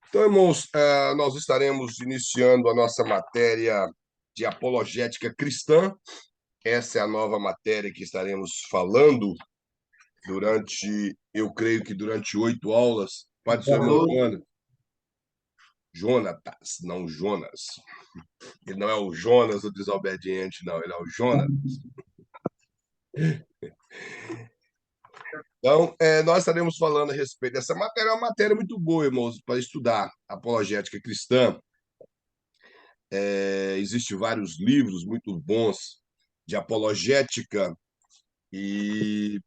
Então, irmãos, nós estaremos iniciando a nossa matéria de apologética cristã. Essa é a nova matéria que estaremos falando eu creio que durante 8 aulas. Pai do seu irmão Jonatas, não Jonas. Ele não é o Jonas, o desobediente, não. Ele é o Jonas. Então, nós estaremos falando a respeito dessa matéria. É uma matéria muito boa, irmãos, para estudar apologética cristã. Existem vários livros muito bons de apologética e,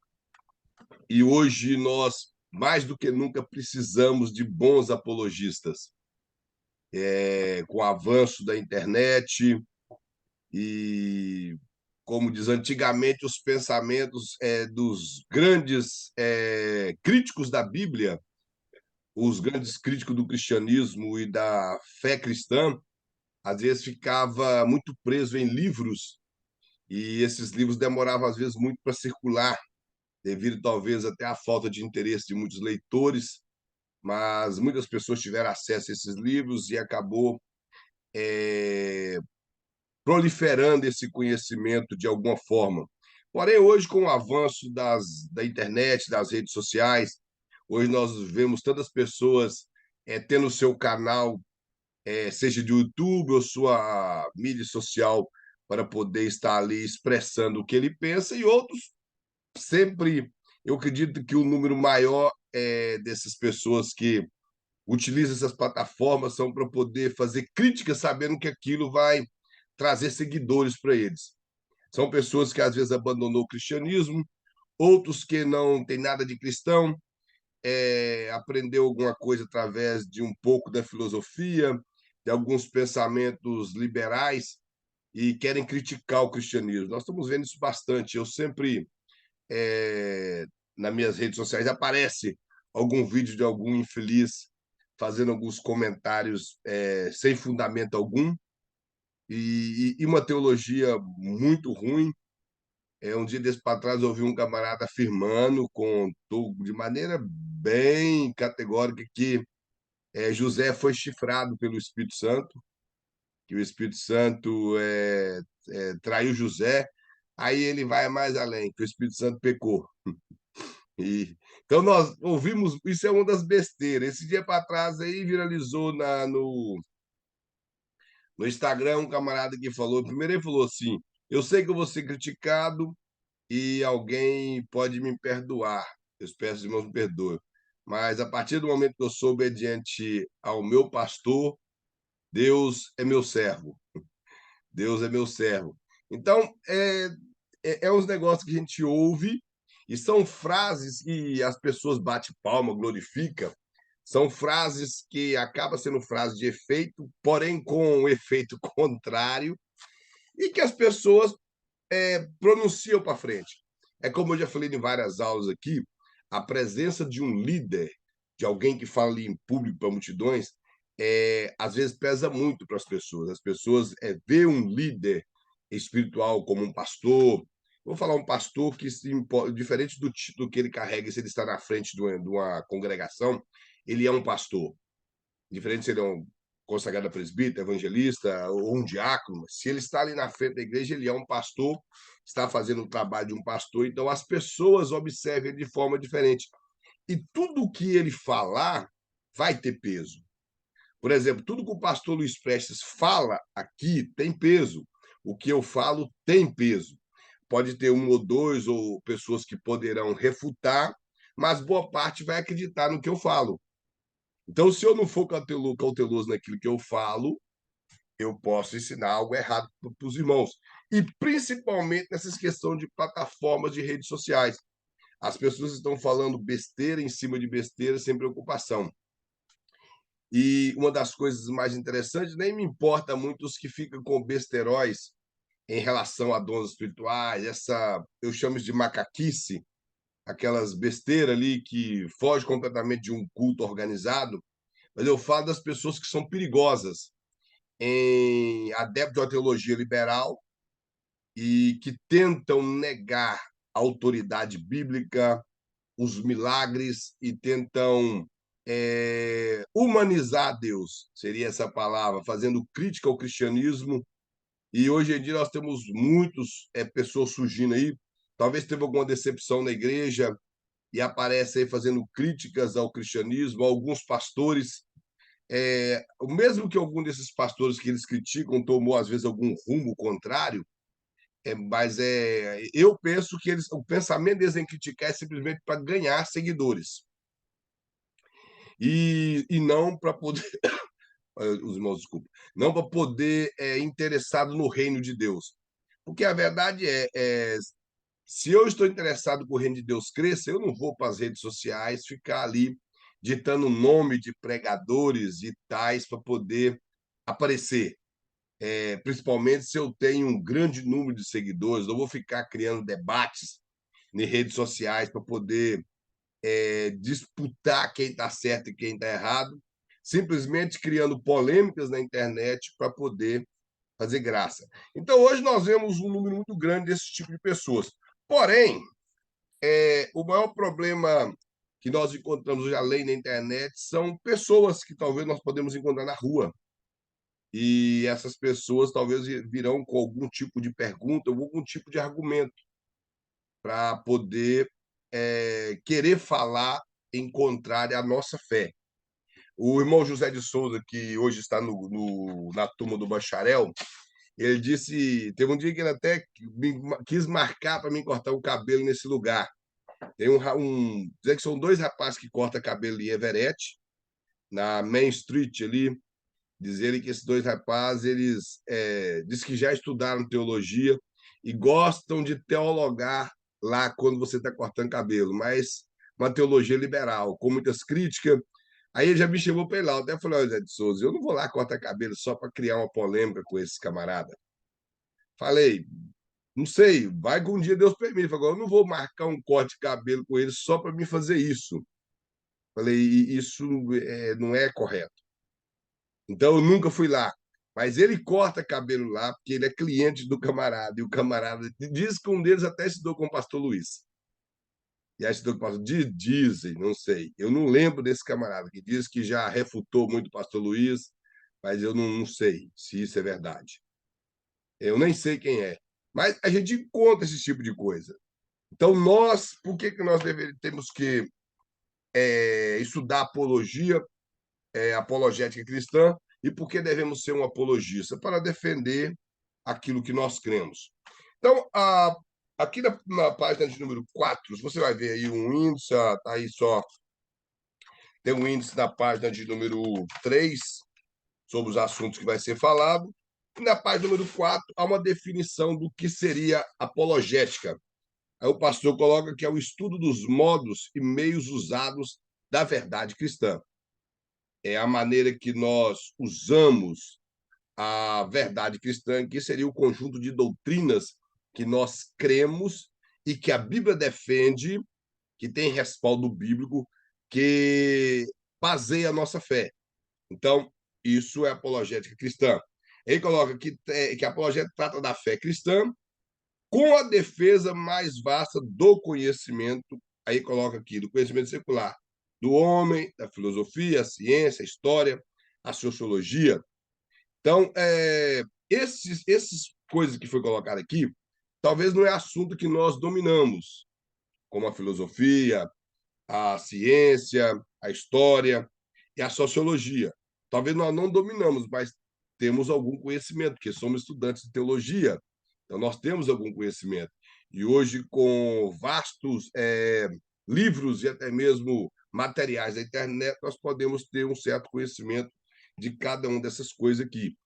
e hoje nós, mais do que nunca, precisamos de bons apologistas. Com o avanço da internet e, como diz antigamente, os pensamentos dos grandes críticos da Bíblia, os grandes críticos do cristianismo e da fé cristã, às vezes ficava muito preso em livros. E esses livros demoravam, às vezes, muito para circular, devido talvez até à falta de interesse de muitos leitores, mas muitas pessoas tiveram acesso a esses livros e acabou proliferando esse conhecimento de alguma forma. Porém, hoje, com o avanço da internet, das redes sociais, hoje nós vemos tantas pessoas tendo seu canal, seja de YouTube ou sua mídia social, para poder estar ali expressando o que ele pensa, e outros sempre, eu acredito que o número maior dessas pessoas que utilizam essas plataformas são para poder fazer críticas, sabendo que aquilo vai trazer seguidores para eles. São pessoas que às vezes abandonou o cristianismo, outros que não têm nada de cristão, aprendeu alguma coisa através de um pouco da filosofia, de alguns pensamentos liberais e querem criticar o cristianismo. Nós estamos vendo isso bastante. Eu sempre nas minhas redes sociais aparece algum vídeo de algum infeliz fazendo alguns comentários sem fundamento algum e uma teologia muito ruim. Um dia desse para trás eu ouvi um camarada afirmando de maneira bem categórica que José foi chifrado pelo Espírito Santo, que o Espírito Santo traiu José. Aí ele vai mais além, que o Espírito Santo pecou. Então nós ouvimos, isso é uma das besteiras. Esse dia para trás aí viralizou no Instagram um camarada que falou, primeiro ele falou assim: "Eu sei que eu vou ser criticado e alguém pode me perdoar. Eu espero que os irmãos me perdoem. Mas a partir do momento que eu sou obediente ao meu pastor, Deus é meu servo. Deus é meu servo." Então, é uns negócios que a gente ouve e são frases que as pessoas batem palma, glorificam. São frases que acabam sendo frases de efeito, porém com um efeito contrário, e que as pessoas pronunciam para frente. É como eu já falei em várias aulas aqui, a presença de um líder, de alguém que fala em público para multidões, às vezes pesa muito para as pessoas. As pessoas vê um líder espiritual como um pastor. Vou falar um pastor que, diferente do título que ele carrega, se ele está na frente de uma congregação, ele é um pastor. Diferente se ele é um consagrado a presbítero, evangelista ou um diácono, se ele está ali na frente da igreja, ele é um pastor, está fazendo o trabalho de um pastor, então as pessoas observam ele de forma diferente. E tudo o que ele falar vai ter peso. Por exemplo, tudo que o pastor Luiz Prestes fala aqui tem peso. O que eu falo tem peso. Pode ter um ou dois ou pessoas que poderão refutar, mas boa parte vai acreditar no que eu falo. Então, se eu não for cauteloso naquilo que eu falo, eu posso ensinar algo errado para os irmãos. E principalmente nessas questões de plataformas de redes sociais. As pessoas estão falando besteira em cima de besteira sem preocupação. E uma das coisas mais interessantes, nem me importa muito os que ficam com besteróis em relação a dons espirituais, eu chamo isso de macaquice, aquelas besteiras ali que fogem completamente de um culto organizado, mas eu falo das pessoas que são perigosas, em adeptos de uma teologia liberal e que tentam negar a autoridade bíblica, os milagres e tentam humanizar Deus, seria essa palavra, fazendo crítica ao cristianismo. E hoje em dia nós temos muitos pessoas surgindo aí, talvez teve alguma decepção na igreja e aparece aí fazendo críticas ao cristianismo, alguns pastores. Mesmo que algum desses pastores que eles criticam tomou às vezes algum rumo contrário, mas eu penso que o pensamento deles em criticar é simplesmente para ganhar seguidores e não para poder, os irmãos, desculpa, não para poder interessado no reino de Deus. Porque a verdade se eu estou interessado que o reino de Deus cresça, eu não vou para as redes sociais ficar ali ditando o nome de pregadores e tais para poder aparecer. Principalmente se eu tenho um grande número de seguidores, não vou ficar criando debates em redes sociais para poder disputar quem está certo e quem está errado, simplesmente criando polêmicas na internet para poder fazer graça. Então, hoje nós vemos um número muito grande desse tipo de pessoas. Porém, o maior problema que nós encontramos hoje, além da internet, são pessoas que talvez nós podemos encontrar na rua. E essas pessoas talvez virão com algum tipo de pergunta, ou algum tipo de argumento para poder querer falar em contrário à nossa fé. O irmão José de Souza, que hoje está na turma do bacharel, ele disse, teve um dia que ele até quis marcar para mim cortar o cabelo nesse lugar. Tem dizer que são dois rapazes que cortam cabelo em Everett, na Main Street ali. Diz ele que esses dois rapazes, eles diz que já estudaram teologia e gostam de teologar lá quando você está cortando cabelo, mas uma teologia liberal, com muitas críticas. Aí ele já me chamou para ir lá. Eu até falei, Zé de Souza, eu não vou lá cortar cabelo só para criar uma polêmica com esses camaradas. Falei, não sei, vai que um dia Deus permite. Falei, eu não vou marcar um corte de cabelo com eles só para me fazer isso. Falei, isso não é correto. Então eu nunca fui lá. Mas ele corta cabelo lá porque ele é cliente do camarada. E o camarada diz que um deles até estudou com o pastor Luiz. E aí estudou com o pastor. Dizem, não sei. Eu não lembro desse camarada que diz que já refutou muito o pastor Luiz, mas eu não sei se isso é verdade. Eu nem sei quem é. Mas a gente encontra esse tipo de coisa. Então, por que nós temos que estudar apologia, apologética cristã, e por que devemos ser um apologista? Para defender aquilo que nós cremos. Então, aqui na página de número 4, você vai ver aí um índice, tá aí só, tem um índice na página de número 3 sobre os assuntos que vai ser falado. E na página número 4 há uma definição do que seria apologética. Aí o pastor coloca que é o estudo dos modos e meios usados da verdade cristã. É a maneira que nós usamos a verdade cristã, que seria o conjunto de doutrinas que nós cremos e que a Bíblia defende, que tem respaldo bíblico, que baseia a nossa fé. Então, isso é apologética cristã. Ele coloca que a apologética trata da fé cristã com a defesa mais vasta do conhecimento, aí coloca aqui, do conhecimento secular, do homem, da filosofia, a ciência, a história, a sociologia. Então, esses coisas que foi colocado aqui, talvez não é assunto que nós dominamos, como a filosofia, a ciência, a história e a sociologia. Talvez nós não dominamos, mas temos algum conhecimento, porque somos estudantes de teologia, então nós temos algum conhecimento. E hoje, com vastos livros e até mesmo materiais da internet, nós podemos ter um certo conhecimento de cada uma dessas coisas aqui.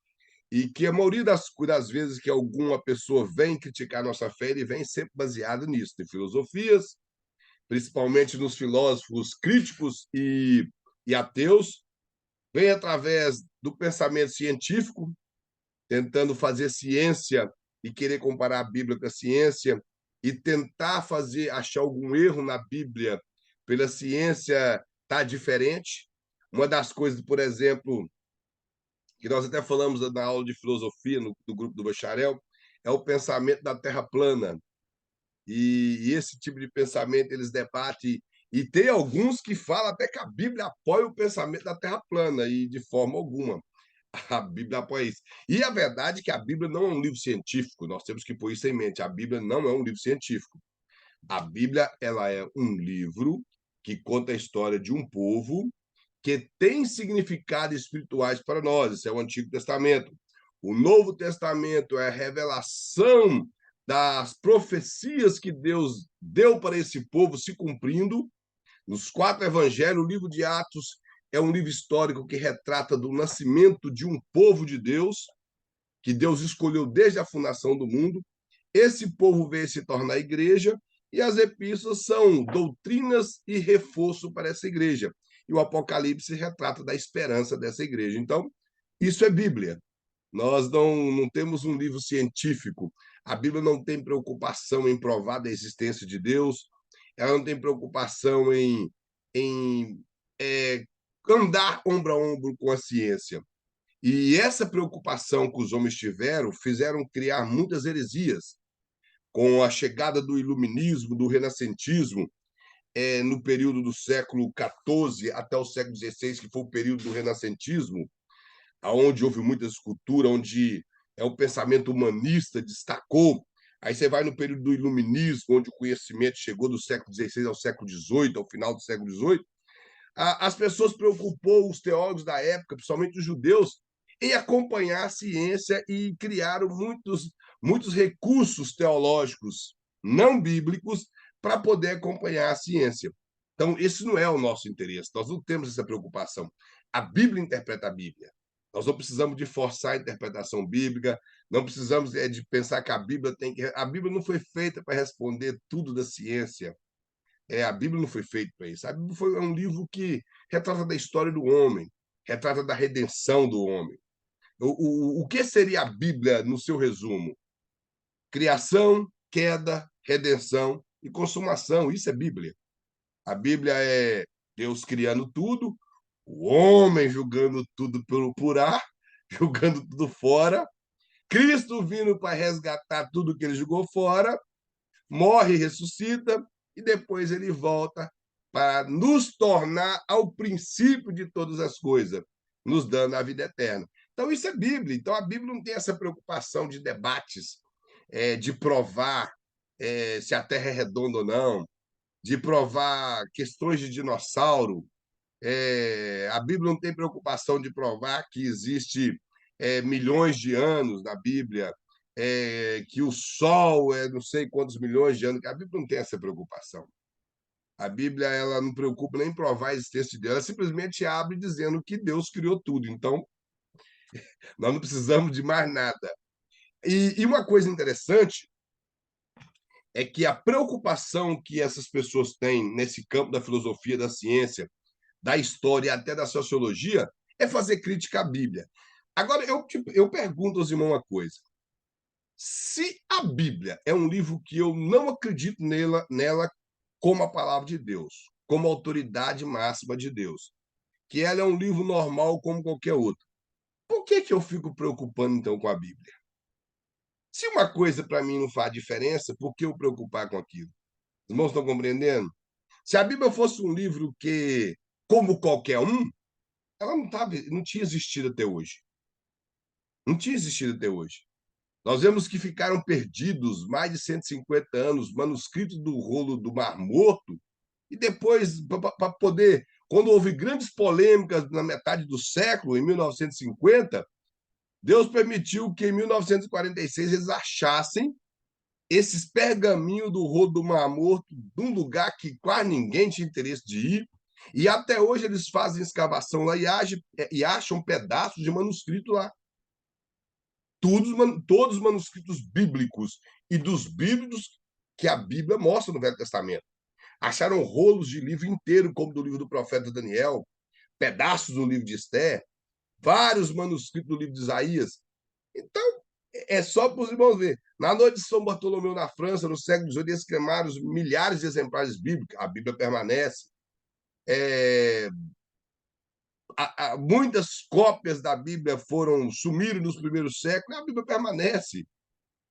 E que a maioria das vezes que alguma pessoa vem criticar nossa fé, ele vem sempre baseado nisso, em filosofias, principalmente nos filósofos críticos e ateus, vem através do pensamento científico, tentando fazer ciência e querer comparar a Bíblia com a ciência e tentar achar algum erro na Bíblia pela ciência tá diferente. Uma das coisas, por exemplo, que nós até falamos na aula de filosofia do grupo do bacharel, é o pensamento da Terra plana. E esse tipo de pensamento eles debatem E tem alguns que falam até que a Bíblia apoia o pensamento da Terra plana, e de forma alguma. A Bíblia apoia isso. E a verdade é que a Bíblia não é um livro científico, nós temos que pôr isso em mente. A Bíblia não é um livro científico. A Bíblia, ela é um livro que conta a história de um povo que tem significados espirituais para nós. Esse é o Antigo Testamento. O Novo Testamento é a revelação das profecias que Deus deu para esse povo se cumprindo. Nos 4 evangelhos, o livro de Atos é um livro histórico que retrata do nascimento de um povo de Deus, que Deus escolheu desde a fundação do mundo. Esse povo veio se tornar igreja, e as epístolas são doutrinas e reforço para essa igreja. E o Apocalipse retrata da esperança dessa igreja. Então, isso é Bíblia. Nós não temos um livro científico. A Bíblia não tem preocupação em provar da existência de Deus, ela não tem preocupação em andar ombro a ombro com a ciência. E essa preocupação que os homens tiveram fizeram criar muitas heresias. Com a chegada do iluminismo, do renascentismo, no período do século XIV até o século XVI, que foi o período do renascentismo, onde houve muita escultura, onde o pensamento humanista destacou. Aí você vai no período do iluminismo, onde o conhecimento chegou do século XVI ao século XVIII, ao final do século XVIII. As pessoas preocupou os teólogos da época, principalmente os judeus, em acompanhar a ciência, e criaram muitos recursos teológicos não bíblicos para poder acompanhar a ciência. Então, esse não é o nosso interesse, nós não temos essa preocupação. A Bíblia interpreta a Bíblia. Nós não precisamos de forçar a interpretação bíblica, não precisamos de pensar que a Bíblia tem que. A Bíblia não foi feita para responder tudo da ciência. A Bíblia não foi feita para isso. A Bíblia é um livro que retrata da história do homem, retrata da redenção do homem. O que seria a Bíblia no seu resumo? Criação, queda, redenção e consumação. Isso é Bíblia. A Bíblia é Deus criando tudo, o homem julgando tudo por ar, julgando tudo fora, Cristo vindo para resgatar tudo que ele jogou fora, morre, ressuscita, e depois ele volta para nos tornar ao princípio de todas as coisas, nos dando a vida eterna. Então, isso é Bíblia. Então, a Bíblia não tem essa preocupação de debates, de provar se a Terra é redonda ou não, de provar questões de dinossauro. A Bíblia não tem preocupação de provar que existe milhões de anos na Bíblia, que o Sol é não sei quantos milhões de anos. A Bíblia não tem essa preocupação. A Bíblia, ela não preocupa nem em provar a existência de Deus, ela simplesmente abre dizendo que Deus criou tudo. Então, nós não precisamos de mais nada. E uma coisa interessante é que a preocupação que essas pessoas têm nesse campo da filosofia, da ciência, da história e até da sociologia é fazer crítica à Bíblia. Agora, eu pergunto aos irmãos uma coisa. Se a Bíblia é um livro que eu não acredito nela como a palavra de Deus, como autoridade máxima de Deus, que ela é um livro normal como qualquer outro, por que eu fico preocupando, então, com a Bíblia? Se uma coisa para mim não faz diferença, por que eu preocupar com aquilo? Os irmãos estão compreendendo? Se a Bíblia fosse um livro que, como qualquer um, ela não tinha existido até hoje. Não tinha existido até hoje. Nós vemos que ficaram perdidos mais de 150 anos manuscritos do rolo do Mar Morto, e depois, para poder, quando houve grandes polêmicas na metade do século, em 1950, Deus permitiu que em 1946 eles achassem esses pergaminhos do rolo do Mar Morto, num lugar que quase ninguém tinha interesse de ir, e até hoje eles fazem escavação lá e acham pedaços de manuscrito lá. Todos os manuscritos bíblicos e dos bíblicos que a Bíblia mostra no Velho Testamento. Acharam rolos de livro inteiro, como do livro do profeta Daniel, pedaços do livro de Esther, vários manuscritos do livro de Isaías. Então, é só para os irmãos ver. Na noite de São Bartolomeu, na França, no século XVIII, eles queimaram milhares de exemplares bíblicos. A Bíblia permanece. Muitas cópias da Bíblia sumiram nos primeiros séculos, a Bíblia permanece.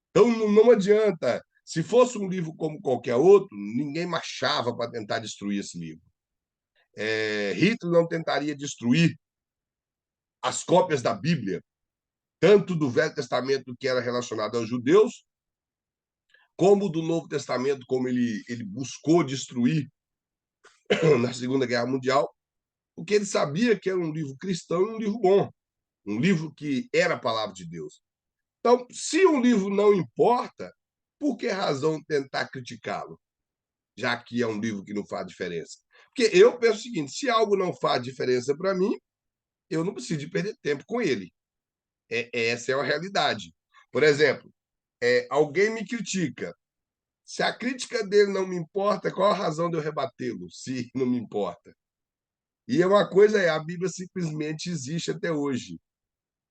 Então, não adianta. Se fosse um livro como qualquer outro, ninguém marchava para tentar destruir esse livro. Hitler não tentaria destruir as cópias da Bíblia, tanto do Velho Testamento, que era relacionado aos judeus, como do Novo Testamento, como ele buscou destruir na Segunda Guerra Mundial, porque ele sabia que era um livro cristão e um livro bom, um livro que era a palavra de Deus. Então, se um livro não importa, por que razão tentar criticá-lo, já que é um livro que não faz diferença? Porque eu penso o seguinte: se algo não faz diferença para mim, eu não preciso de perder tempo com ele. Essa é a realidade. Por exemplo, alguém me critica. Se a crítica dele não me importa, qual a razão de eu rebatê-lo, se não me importa? E uma coisa a Bíblia simplesmente existe até hoje.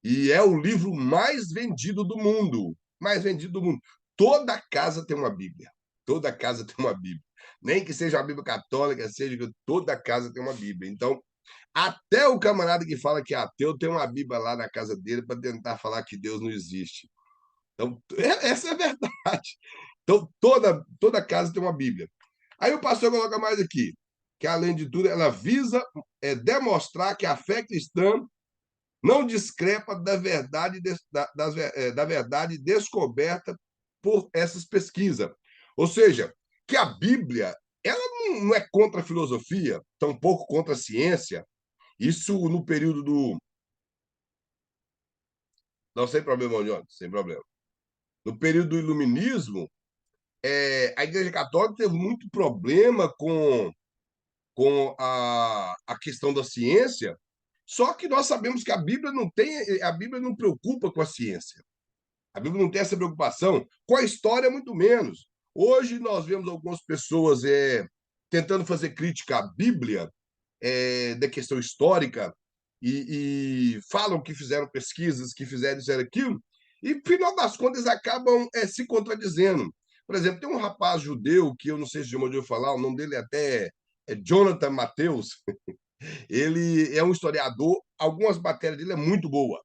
E é o livro mais vendido do mundo. Mais vendido do mundo. Toda casa tem uma Bíblia. Toda casa tem uma Bíblia. Nem que seja a Bíblia católica, seja toda casa tem uma Bíblia. Então, até o camarada que fala que é ateu tem uma Bíblia lá na casa dele para tentar falar que Deus não existe. Então, essa é a verdade. Então, toda casa tem uma Bíblia. Aí o pastor coloca mais aqui, que além de tudo, ela visa demonstrar que a fé cristã não discrepa da verdade, da verdade descoberta por essas pesquisas. Ou seja, que a Bíblia ela não é contra a filosofia, tampouco contra a ciência. Isso no período do. Não, sem problema, Johnny, sem problema. No período do iluminismo, a Igreja Católica teve muito problema com a questão da ciência, só que nós sabemos que a Bíblia não preocupa com a ciência. A Bíblia não tem essa preocupação, com a história, muito menos. Hoje nós vemos algumas pessoas tentando fazer crítica à Bíblia, da questão histórica, e falam que fizeram pesquisas, que fizeram aquilo, e, final das contas, acabam se contradizendo. Por exemplo, tem um rapaz judeu, que eu não sei se já ouviu falar, o nome dele até é Jonathan Mateus. Ele é um historiador, algumas matérias dele é muito boa,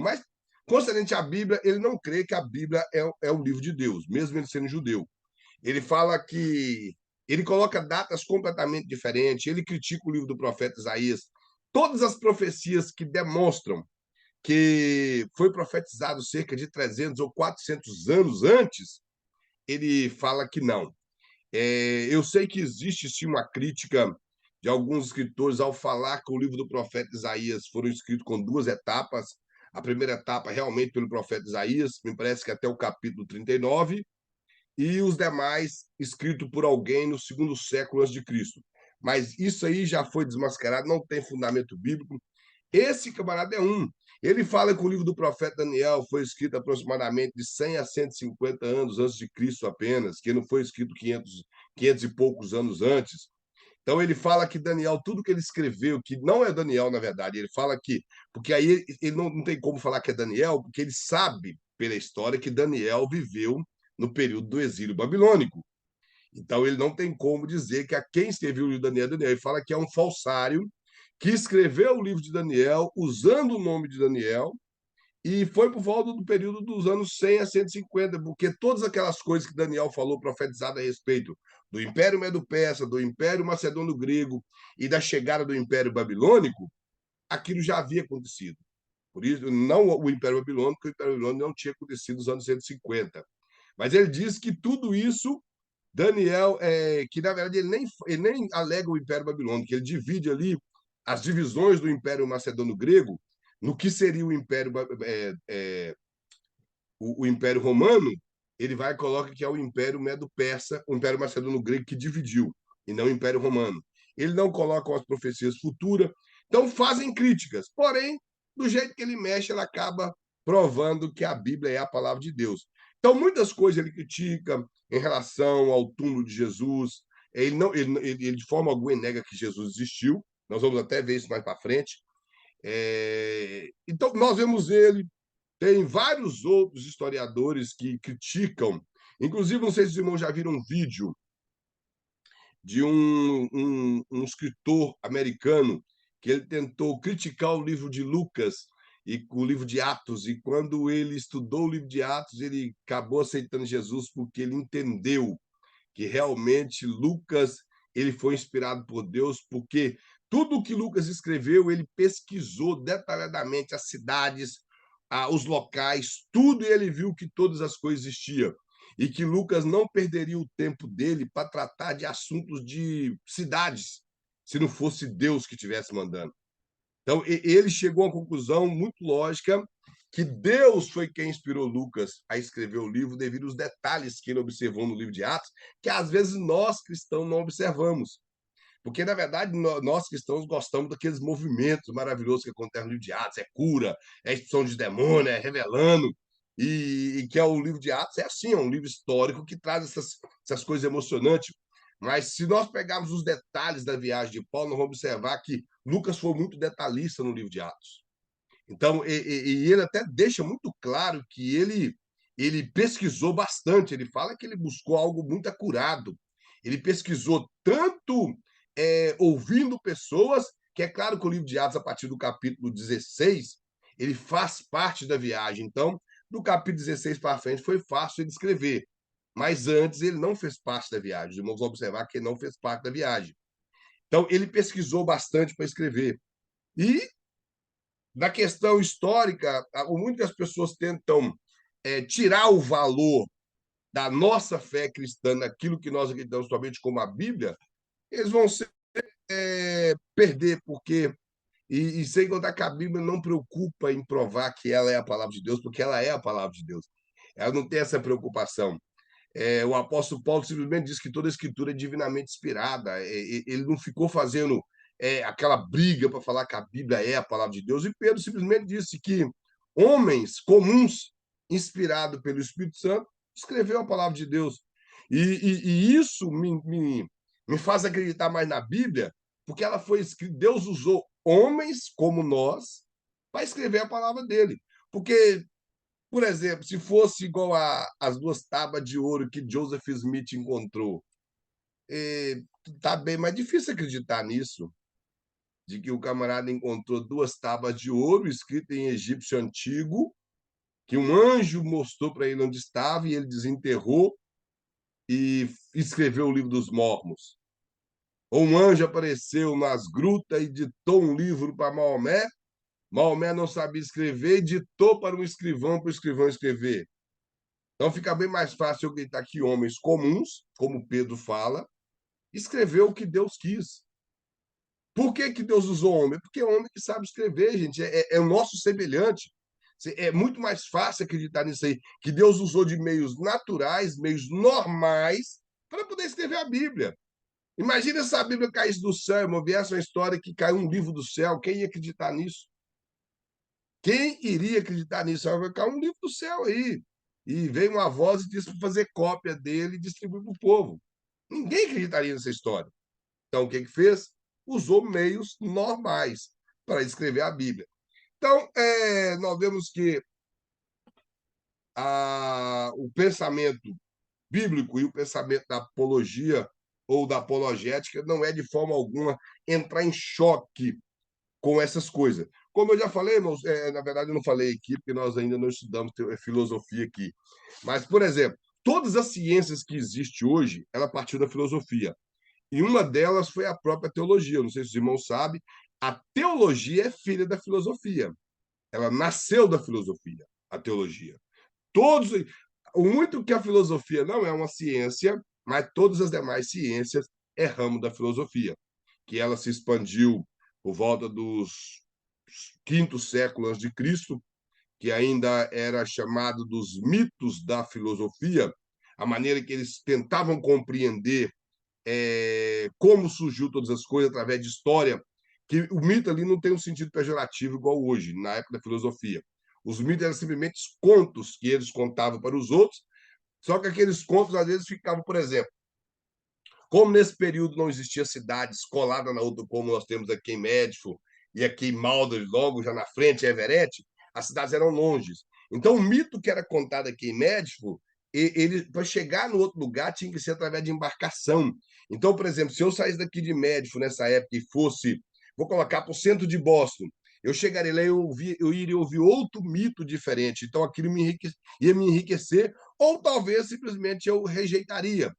mas concernente à Bíblia, ele não crê que a Bíblia é o livro de Deus, mesmo ele sendo judeu. Ele fala que ele coloca datas completamente diferentes, ele critica o livro do profeta Isaías. Todas as profecias que demonstram que foi profetizado cerca de 300 ou 400 anos antes, ele fala que não. Eu sei que existe sim uma crítica de alguns escritores ao falar que o livro do profeta Isaías foram escritos com duas etapas. A primeira etapa realmente pelo profeta Isaías, me parece que até o capítulo 39, e os demais escritos por alguém no segundo século antes de Cristo. Mas isso aí já foi desmascarado, não tem fundamento bíblico. Esse camarada é um. Ele fala que o livro do profeta Daniel foi escrito aproximadamente de 100 a 150 anos antes de Cristo apenas, que não foi escrito 500 e poucos anos antes. Então ele fala que Daniel, tudo que ele escreveu, que não é Daniel, na verdade, ele fala que, porque aí ele não tem como falar que é Daniel, porque ele sabe pela história que Daniel viveu no período do exílio babilônico. Então ele não tem como dizer que a quem escreveu o livro de Daniel é Daniel. Ele fala que é um falsário que escreveu o livro de Daniel usando o nome de Daniel e foi por volta do período dos anos 100 a 150, porque todas aquelas coisas que Daniel falou profetizado a respeito do Império Medo-Persa, do Império Macedônio-Grego e da chegada do Império Babilônico, aquilo já havia acontecido. Por isso, não o Império Babilônico, porque o Império Babilônico não tinha acontecido nos anos 150. Mas ele diz que tudo isso Daniel, que na verdade ele nem alega o Império Babilônico, ele divide ali as divisões do Império Macedônio-Grego no que seria o Império Romano, ele vai e coloca que é o Império Medo-Persa, o Império Macedônio-Grego que dividiu, e não o Império Romano. Ele não coloca as profecias futuras, então fazem críticas, porém, do jeito que ele mexe, ele acaba provando que a Bíblia é a palavra de Deus. Então, muitas coisas ele critica em relação ao túmulo de Jesus. Ele, não, ele de forma alguma nega que Jesus existiu. Nós vamos até ver isso mais para frente. Então, nós vemos ele. Tem vários outros historiadores que criticam. Inclusive, não sei se os irmãos já viram um vídeo de um escritor americano que ele tentou criticar o livro de Lucas e com o livro de Atos. E quando ele estudou o livro de Atos, ele acabou aceitando Jesus porque ele entendeu que realmente Lucas ele foi inspirado por Deus, porque tudo o que Lucas escreveu, ele pesquisou detalhadamente as cidades, os locais, tudo, e ele viu que todas as coisas existiam. E que Lucas não perderia o tempo dele para tratar de assuntos de cidades, se não fosse Deus que estivesse mandando. Então, ele chegou a uma conclusão muito lógica que Deus foi quem inspirou Lucas a escrever o livro devido aos detalhes que ele observou no livro de Atos, que às vezes nós cristãos não observamos. Porque, na verdade, nós cristãos gostamos daqueles movimentos maravilhosos que acontecem no livro de Atos, é cura, é expulsão de demônio, é revelando, e que é o livro de Atos, é assim, é um livro histórico que traz essas coisas emocionantes. Mas se nós pegarmos os detalhes da viagem de Paulo, nós vamos observar que Lucas foi muito detalhista no livro de Atos. Então, e ele até deixa muito claro que ele pesquisou bastante. Ele fala que ele buscou algo muito acurado. Ele pesquisou tanto ouvindo pessoas, que é claro que o livro de Atos, a partir do capítulo 16, ele faz parte da viagem. Então, do capítulo 16 para frente, foi fácil ele escrever. Mas antes ele não fez parte da viagem. Os irmãos vão observar que ele não fez parte da viagem. Então, ele pesquisou bastante para escrever. E na questão histórica, muitas pessoas tentam tirar o valor da nossa fé cristã naquilo que nós acreditamos somente como a Bíblia, eles vão perder, porque. E sem contar que a Bíblia não preocupa em provar que ela é a palavra de Deus, porque ela é a palavra de Deus. Ela não tem essa preocupação. O apóstolo Paulo simplesmente diz que toda a escritura é divinamente inspirada. Ele não ficou fazendo aquela briga para falar que a Bíblia é a palavra de Deus. E Pedro simplesmente disse que homens comuns, inspirados pelo Espírito Santo, escreveu a palavra de Deus. E isso me faz acreditar mais na Bíblia, porque ela foi escrita, Deus usou homens como nós para escrever a palavra dele. Porque por exemplo, se fosse igual às duas tábuas de ouro que Joseph Smith encontrou, tá bem mais difícil acreditar nisso, de que o camarada encontrou duas tábuas de ouro escritas em egípcio antigo, que um anjo mostrou para ele onde estava e ele desenterrou e escreveu o livro dos Mormons. Ou um anjo apareceu nas grutas e ditou um livro para Maomé. Maomé não sabia escrever e ditou para o escrivão escrever. Então fica bem mais fácil eu acreditar que homens comuns, como Pedro fala, escreveu o que Deus quis. Por que Deus usou homem? Porque é homem que sabe escrever, gente. É o nosso semelhante. É muito mais fácil acreditar nisso aí, que Deus usou de meios naturais, meios normais, para poder escrever a Bíblia. Imagina se a Bíblia caísse do céu, irmão, viesse uma história que caiu um livro do céu. Quem ia acreditar nisso? Quem iria acreditar nisso? Vai cair um livro do céu aí. E veio uma voz e disse para fazer cópia dele e distribuir para o povo. Ninguém acreditaria nessa história. Então, o que fez? Usou meios normais para escrever a Bíblia. Então, nós vemos que o pensamento bíblico e o pensamento da apologia ou da apologética não é de forma alguma entrar em choque com essas coisas. Como eu já falei, irmãos, na verdade eu não falei aqui, porque nós ainda não estudamos filosofia aqui. Mas, por exemplo, todas as ciências que existem hoje, ela partiu da filosofia. E uma delas foi a própria teologia. Eu não sei se os irmãos sabem, a teologia é filha da filosofia. Ela nasceu da filosofia, a teologia. Todos, o muito que a filosofia não é uma ciência, mas todas as demais ciências é ramo da filosofia, que ela se expandiu por volta dos quinto século antes de Cristo, que ainda era chamado dos mitos da filosofia, a maneira que eles tentavam compreender como surgiu todas as coisas através de história, que o mito ali não tem um sentido pejorativo igual hoje, na época da filosofia. Os mitos eram simplesmente contos que eles contavam para os outros, só que aqueles contos às vezes ficavam, por exemplo, como nesse período não existia cidades coladas na outra, como nós temos aqui em Medford e aqui em Malden, logo já na frente, Everett, as cidades eram longes. Então, o mito que era contado aqui em Medford, ele para chegar no outro lugar tinha que ser através de embarcação. Então, por exemplo, se eu saísse daqui de Medford nessa época e fosse, vou colocar para o centro de Boston, eu chegaria lá e eu iria ouvir outro mito diferente. Então, aquilo ia me enriquecer, ou talvez simplesmente eu rejeitaria,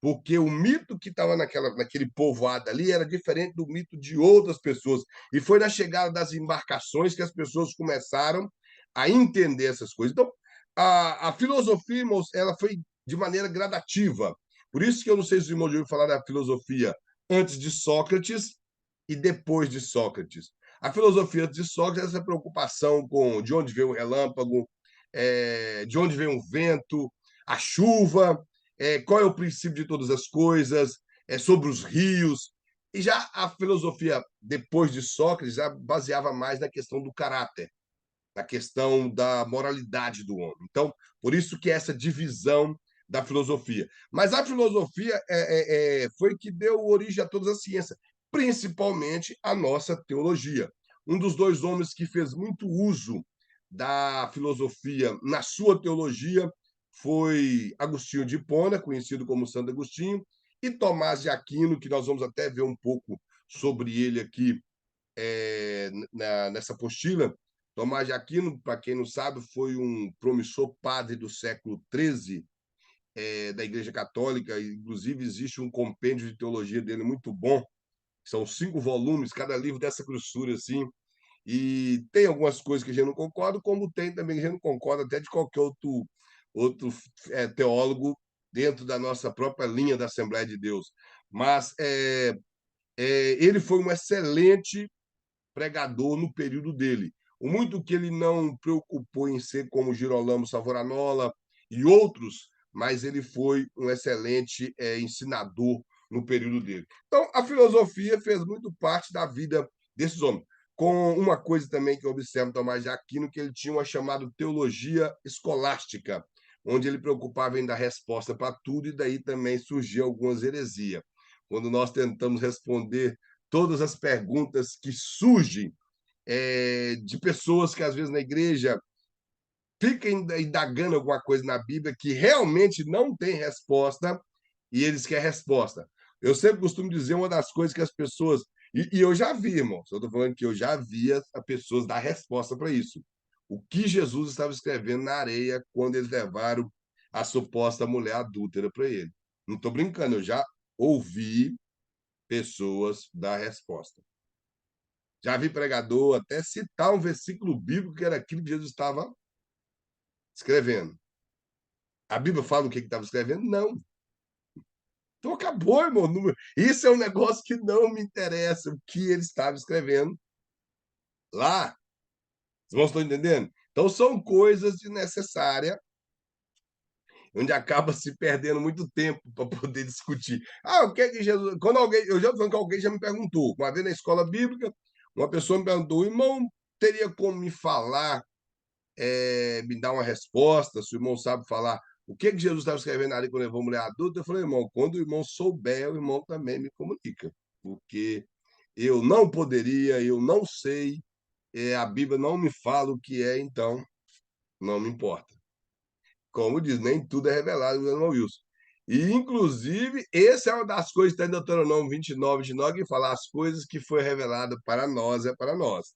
porque o mito que estava naquele povoado ali era diferente do mito de outras pessoas. E foi na chegada das embarcações que as pessoas começaram a entender essas coisas. Então, a filosofia, irmãos, ela foi de maneira gradativa. Por isso que eu não sei se o irmão já ouviu falar da filosofia antes de Sócrates e depois de Sócrates. A filosofia de Sócrates é essa preocupação com de onde vem o relâmpago, de onde vem o vento, a chuva, qual é o princípio de todas as coisas, sobre os rios. E já a filosofia, depois de Sócrates, já baseava mais na questão do caráter, na questão da moralidade do homem. Então, por isso que essa divisão da filosofia. Mas a filosofia foi que deu origem a todas as ciências, principalmente a nossa teologia. Um dos dois homens que fez muito uso da filosofia na sua teologia foi Agostinho de Hipona, conhecido como Santo Agostinho, e Tomás de Aquino, que nós vamos até ver um pouco sobre ele aqui nessa apostila. Tomás de Aquino, para quem não sabe, foi um promissor padre do século XIII da Igreja Católica. Inclusive, existe um compêndio de teologia dele muito bom. São 5 volumes, cada livro dessa grossura, assim. E tem algumas coisas que a gente não concorda, como tem também que a gente não concorda até de qualquer outro teólogo dentro da nossa própria linha da Assembleia de Deus. Mas ele foi um excelente pregador no período dele. O muito que ele não preocupou em ser como Girolamo Savonarola e outros, mas ele foi um excelente ensinador no período dele. Então, a filosofia fez muito parte da vida desses homens. Com uma coisa também que eu observo Tomás de Aquino, que ele tinha uma chamada teologia escolástica, onde ele preocupava em dar resposta para tudo, e daí também surgiu algumas heresias. Quando nós tentamos responder todas as perguntas que surgem de pessoas que, às vezes, na igreja ficam indagando alguma coisa na Bíblia que realmente não tem resposta e eles querem resposta. Eu sempre costumo dizer uma das coisas que as pessoas. E eu já vi, irmão, eu estou falando que eu já vi as pessoas dar resposta para isso. O que Jesus estava escrevendo na areia quando eles levaram a suposta mulher adúltera para ele. Não estou brincando, eu já ouvi pessoas dar resposta. Já vi pregador até citar um versículo bíblico que era aquilo que Jesus estava escrevendo. A Bíblia fala o que estava escrevendo? Não. Então acabou, irmão. Isso é um negócio que não me interessa, o que ele estava escrevendo lá. Os irmãos estão entendendo? Então são coisas desnecessárias, onde acaba se perdendo muito tempo para poder discutir. O que é que Jesus. Quando alguém. Eu já estou falando que alguém já me perguntou. Uma vez na escola bíblica, uma pessoa me perguntou, irmão, teria como me falar me dar uma resposta, se o irmão sabe falar o que Jesus estava escrevendo ali quando levou a mulher adulta, eu falei, irmão, quando o irmão souber, o irmão também me comunica, porque eu não poderia, eu não sei, a Bíblia não me fala o que é, então não me importa. Como diz, nem tudo é revelado, o irmão Wilson. E, inclusive, essa é uma das coisas que está em Deuteronômio 29, que fala as coisas que foi revelado para nós, é para nós.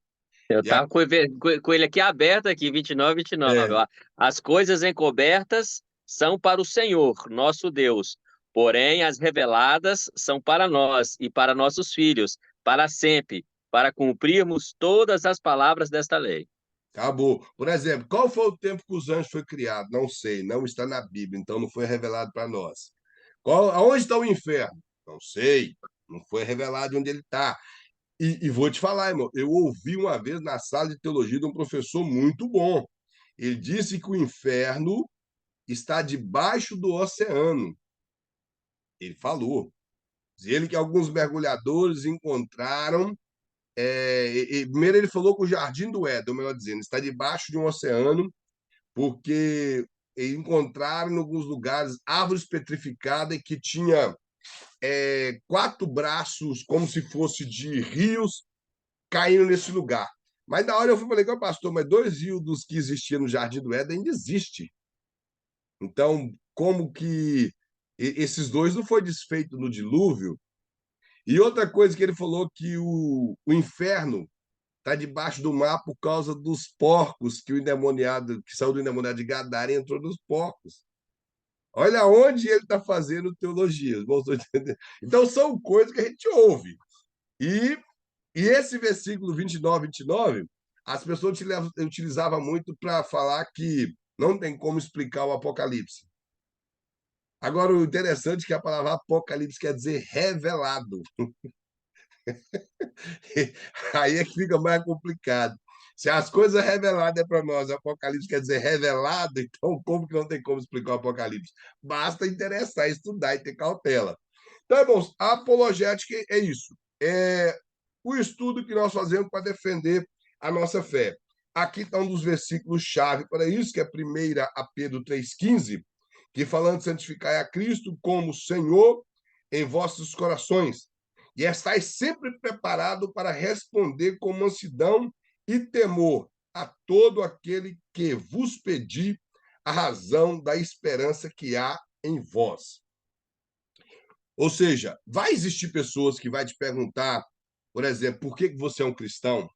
Eu E a, tava com ele aqui aberto aqui, 29, 29. é, Ó. As coisas encobertas são para o Senhor, nosso Deus. Porém, as reveladas são para nós e para nossos filhos, para sempre, para cumprirmos todas as palavras desta lei. Acabou. Por exemplo, qual foi o tempo que os anjos foram criados? Não sei, não está na Bíblia, então não foi revelado para nós. Aonde está o inferno? Não sei, não foi revelado onde ele está. E vou te falar, irmão, eu ouvi uma vez na sala de teologia de um professor muito bom. Ele disse que o inferno está debaixo do oceano. Ele falou. Diz ele que alguns mergulhadores encontraram. Primeiro, ele falou que o Jardim do Éden, melhor dizendo, está debaixo de um oceano porque encontraram em alguns lugares árvores petrificadas que tinha 4 braços, como se fosse de rios, caindo nesse lugar. Mas na hora eu falei, pastor, mas 2 rios dos que existiam no Jardim do Éden ainda existe. Então, como que esses 2 não foi desfeito no dilúvio? E outra coisa que ele falou que o inferno está debaixo do mar por causa dos porcos que o endemoniado, que saiu do endemoniado de Gadara e entrou nos porcos. Olha onde ele está fazendo teologia. Então, são coisas que a gente ouve. E, e esse versículo 29, as pessoas utilizavam muito para falar que não tem como explicar o Apocalipse. Agora, o interessante é que a palavra Apocalipse quer dizer revelado. Aí é que fica mais complicado. Se as coisas reveladas é para nós, o Apocalipse quer dizer revelado, então como que não tem como explicar o Apocalipse? Basta interessar, estudar e ter cautela. Então, irmãos, a apologética é isso. É o estudo que nós fazemos para defender a nossa fé. Aqui está um dos versículos-chave para isso, que é 1 a Pedro 3,15, que falando de santificar a Cristo como Senhor em vossos corações, e estáis sempre preparado para responder com mansidão e temor a todo aquele que vos pedir a razão da esperança que há em vós. Ou seja, vai existir pessoas que vai te perguntar, por exemplo, por que você é um cristão?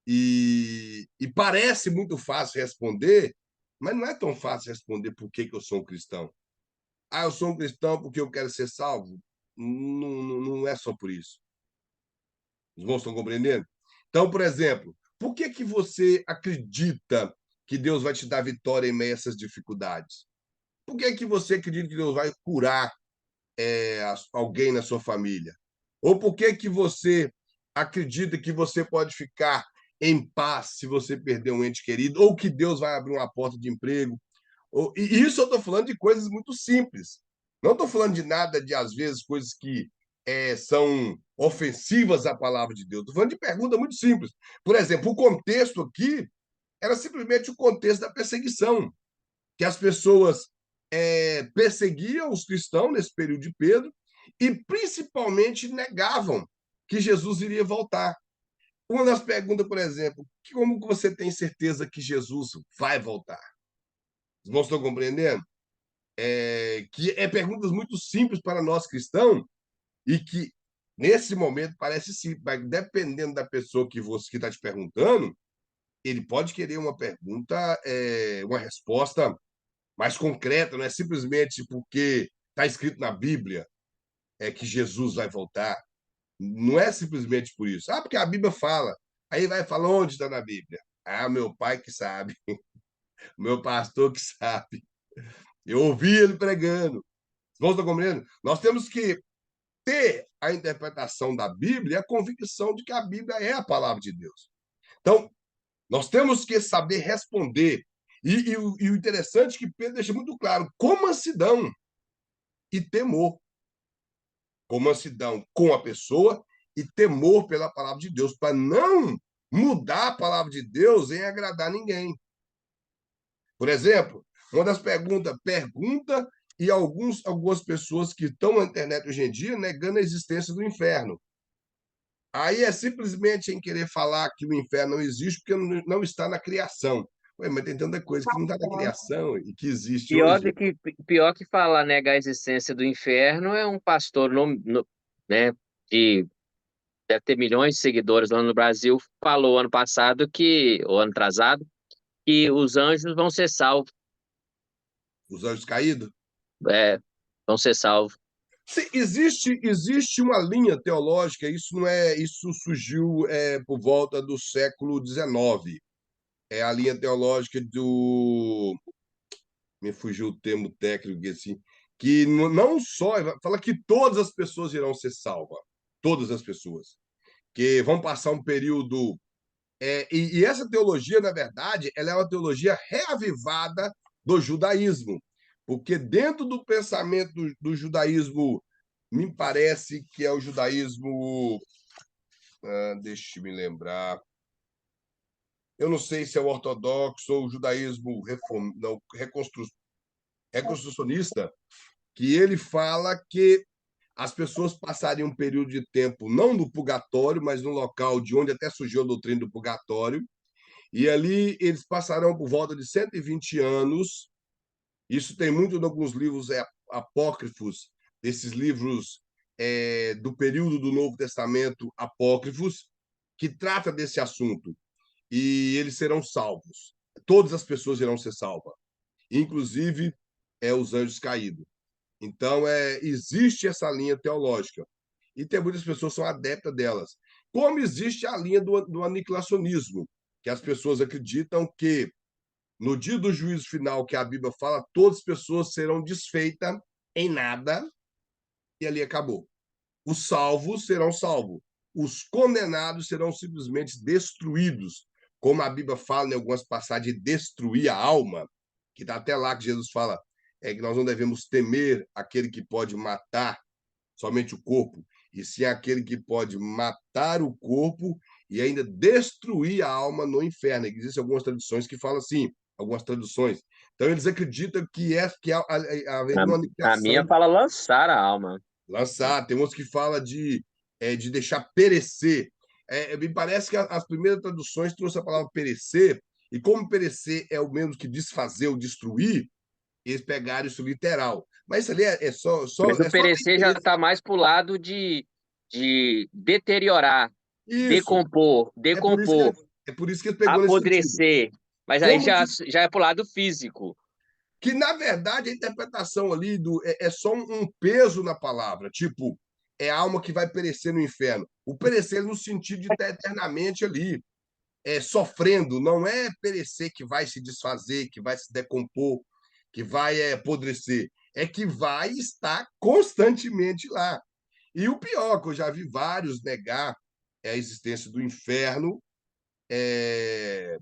E parece muito fácil responder, mas não é tão fácil responder por que eu sou um cristão. Ah, eu sou um cristão porque eu quero ser salvo? Não é só por isso. Os irmãos estão compreendendo? Então, por exemplo, por que você acredita que Deus vai te dar vitória em meio a essas dificuldades? Por que você acredita que Deus vai curar alguém na sua família? Ou por que você acredita que você pode ficar em paz se você perder um ente querido? Ou que Deus vai abrir uma porta de emprego? E isso eu estou falando de coisas muito simples. Não estou falando de nada de, às vezes, coisas que são ofensivas à palavra de Deus. Estou falando de pergunta muito simples. Por exemplo, o contexto aqui era simplesmente o contexto da perseguição, que as pessoas perseguiam os cristãos nesse período de Pedro e, principalmente, negavam que Jesus iria voltar. Uma das perguntas, por exemplo, como você tem certeza que Jesus vai voltar? Os irmãos estão compreendendo? Que é perguntas muito simples para nós cristãos e que, nesse momento, parece simples, mas dependendo da pessoa que você está te perguntando, ele pode querer uma pergunta, uma resposta mais concreta, não é simplesmente porque está escrito na Bíblia que Jesus vai voltar. Não é simplesmente por isso. Ah, porque a Bíblia fala. Aí vai falar onde está na Bíblia. Ah, meu pai que sabe, meu pastor que sabe. Eu ouvi ele pregando. Vocês estão compreendendo? Nós temos que ter a interpretação da Bíblia e a convicção de que a Bíblia é a palavra de Deus. Então, nós temos que saber responder. E o interessante é que Pedro deixa muito claro, com mansidão e temor. Com mansidão com a pessoa e temor pela palavra de Deus, para não mudar a palavra de Deus em agradar ninguém. Por exemplo, uma das pergunta e algumas pessoas que estão na internet hoje em dia negando a existência do inferno. Aí é simplesmente em querer falar que o inferno não existe porque não está na criação. Ué, mas tem tanta coisa que não está na criação e que existe Pior hoje. do que, pior que falar, negar a existência do inferno é um pastor, né, que deve ter milhões de seguidores lá no Brasil, falou ano passado que, ou ano atrasado, que os anjos vão ser salvos. Os anjos caídos. É, vão ser salvos. Sim, existe uma linha teológica, isso surgiu por volta do século XIX. É a linha teológica me fugiu o termo técnico assim, que não só fala que todas as pessoas irão ser salvas, todas as pessoas, que vão passar um período e essa teologia, na verdade, ela é uma teologia reavivada do judaísmo, porque dentro do pensamento do judaísmo, me parece que é o judaísmo, deixa eu me lembrar, eu não sei se é o ortodoxo ou o judaísmo não, reconstrucionista, que ele fala que as pessoas passariam um período de tempo não no purgatório, mas no local de onde até surgiu a doutrina do purgatório, e ali eles passarão por volta de 120 anos. Isso tem muito em alguns livros apócrifos, desses livros do período do Novo Testamento apócrifos, que trata desse assunto, e eles serão salvos. Todas as pessoas irão ser salvas, inclusive os anjos caídos. Então, existe essa linha teológica. E tem muitas pessoas que são adeptas delas. Como existe a linha do aniquilacionismo, que as pessoas acreditam que no dia do juízo final, que a Bíblia fala, todas as pessoas serão desfeitas em nada e ali acabou. Os salvos serão salvos. Os condenados serão simplesmente destruídos. Como a Bíblia fala em algumas passagens, de destruir a alma, que está até lá que Jesus fala que nós não devemos temer aquele que pode matar somente o corpo, e sim aquele que pode matar o corpo e ainda destruir a alma no inferno. Existem algumas tradições que falam assim, algumas traduções. Então, eles acreditam que haveria uma A minha aniquilação, fala lançar a alma. lançar. Tem uns que falam de deixar perecer. Me parece que as primeiras traduções trouxeram a palavra perecer, e como perecer é o mesmo que desfazer ou destruir, eles pegaram isso literal. Mas isso ali Mas o é só perecer já está mais para o lado de deteriorar, isso. decompor, É por isso que decompor, é por isso que ele pegou nesse sentido. apodrecer. Mas aí Como já é para o lado físico. que, na verdade, a interpretação ali é só um peso na palavra, tipo, é a alma que vai perecer no inferno. O perecer no sentido de estar eternamente ali, sofrendo, não é perecer que vai se desfazer, que vai se decompor, que vai apodrecer, é que vai estar constantemente lá. E o pior, que eu já vi vários negar a existência do inferno,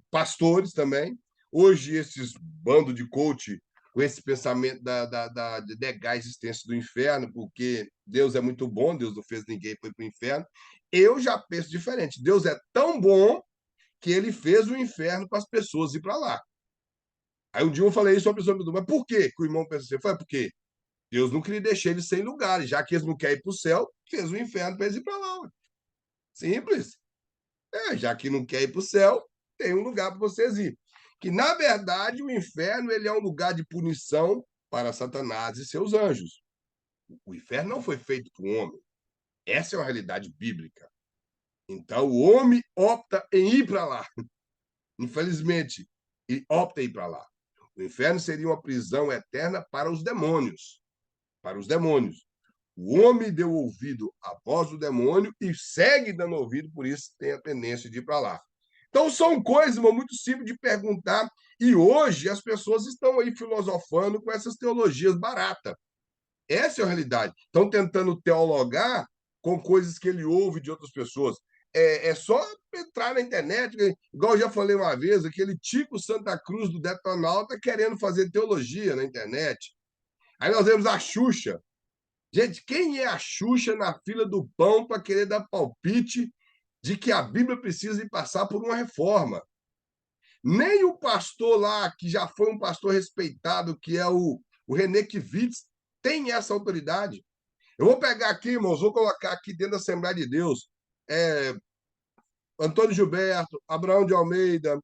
pastores também. Hoje, esses bando de coach com esse pensamento de negar a existência do inferno, porque Deus é muito bom, Deus não fez ninguém para ir para o inferno. Eu já penso diferente. Deus é tão bom que ele fez o inferno para as pessoas ir para lá. Aí um dia eu falei isso, a pessoa me perguntou, mas por quê que o irmão pensa assim? Foi porque Deus não queria deixar eles sem lugares, já que eles não querem ir para o céu, fez o inferno para eles ir para lá. Simples. Já que não quer ir para o céu, tem um lugar para vocês ir. Que, na verdade, o inferno ele é um lugar de punição para Satanás e seus anjos. O inferno não foi feito para o homem. Essa é uma realidade bíblica. Então, o homem opta em ir para lá. Infelizmente, ele opta em ir para lá. O inferno seria uma prisão eterna para os demônios. Para os demônios. O homem deu ouvido à voz do demônio e segue dando ouvido, por isso tem a tendência de ir para lá. Então, são coisas, irmão, muito simples de perguntar. E hoje as pessoas estão aí filosofando com essas teologias baratas. Essa é a realidade. Estão tentando teologar com coisas que ele ouve de outras pessoas. É só entrar na internet, igual eu já falei uma vez, aquele Tico Santa Cruz do Detonauta querendo fazer teologia na internet. Aí nós vemos a Xuxa. Gente, quem é a Xuxa na fila do pão para querer dar palpite de que a Bíblia precisa passar por uma reforma? Nem o pastor lá, que já foi um pastor respeitado, que é o René Kivitz, tem essa autoridade. Eu vou pegar aqui, irmãos, vou colocar aqui dentro da Assembleia de Deus. É, Antônio Gilberto, Abraão de Almeida,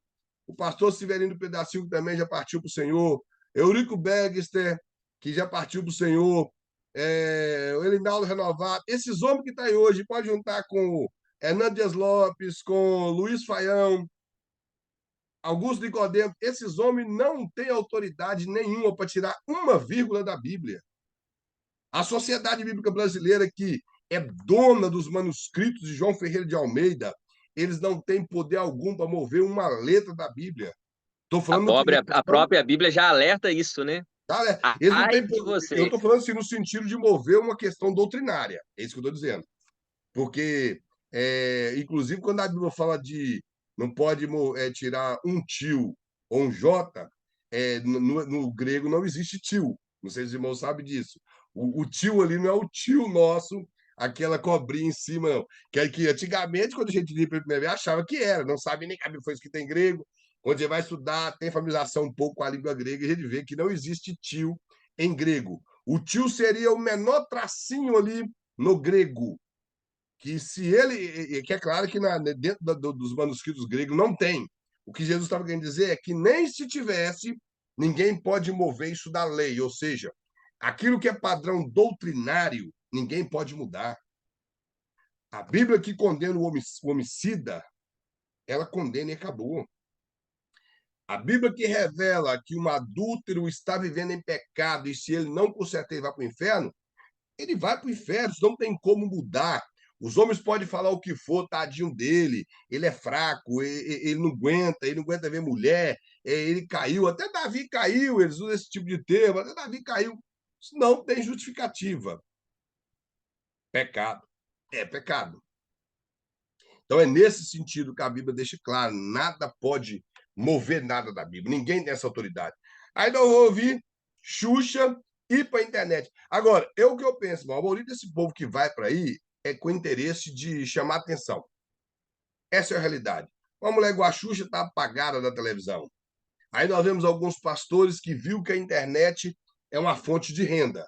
o pastor Severino Pedacinho, que também já partiu para o Senhor, Eurico Bergster, que já partiu para o Senhor, o Elinaldo Renovado, esses homens que estão aí hoje, pode juntar com Hernando Dias Lopes, com Luiz Faião, Augusto Nicodemo, esses homens não têm autoridade nenhuma para tirar uma vírgula da Bíblia. A Sociedade Bíblica Brasileira, que é dona dos manuscritos de João Ferreira de Almeida, eles não têm poder algum para mover uma letra da Bíblia. Estou falando na A questão. própria Bíblia já alerta isso, né? Tá, né? Eles não Ai têm. de Eu você. estou falando assim, no sentido de mover uma questão doutrinária. É isso que eu estou dizendo. Porque, inclusive, quando a Bíblia fala de não pode tirar um tio ou um J, no grego não existe tio. Não sei se os irmãos sabem disso. O tio ali não é o tio nosso, aquela cobrinha em cima, não. Que antigamente, quando a gente lia pela primeira vez, achava que era, não sabe nem que a Bíblia foi escrita em grego. Quando você vai estudar, tem familiarização um pouco com a língua grega, e a gente vê que não existe tio em grego. O tio seria o menor tracinho ali no grego, que se ele, que é claro que dentro dos manuscritos gregos não tem. O que Jesus estava querendo dizer é que nem se tivesse, ninguém pode mover isso da lei, ou seja, aquilo que é padrão doutrinário, ninguém pode mudar. A Bíblia que condena o homicida, ela condena e acabou. A Bíblia que revela que um adúltero está vivendo em pecado e se ele não consertar, ele vai para o inferno, ele vai para o inferno, isso não tem como mudar. Os homens podem falar o que for, tadinho dele, ele é fraco, ele não aguenta ver mulher, ele caiu, até Davi caiu, eles usam esse tipo de termo, até Davi caiu. Isso não tem justificativa. Pecado. É pecado. Então é nesse sentido que a Bíblia deixa claro, nada pode mover nada da Bíblia, ninguém tem essa autoridade. Aí nós vamos ouvir Xuxa ir para a internet. Agora, o que eu penso, a maioria desse povo que vai para aí é com interesse de chamar atenção. Essa é a realidade. Uma mulher igual a Xuxa está apagada da televisão. Aí nós vemos alguns pastores que viu que a internet é uma fonte de renda.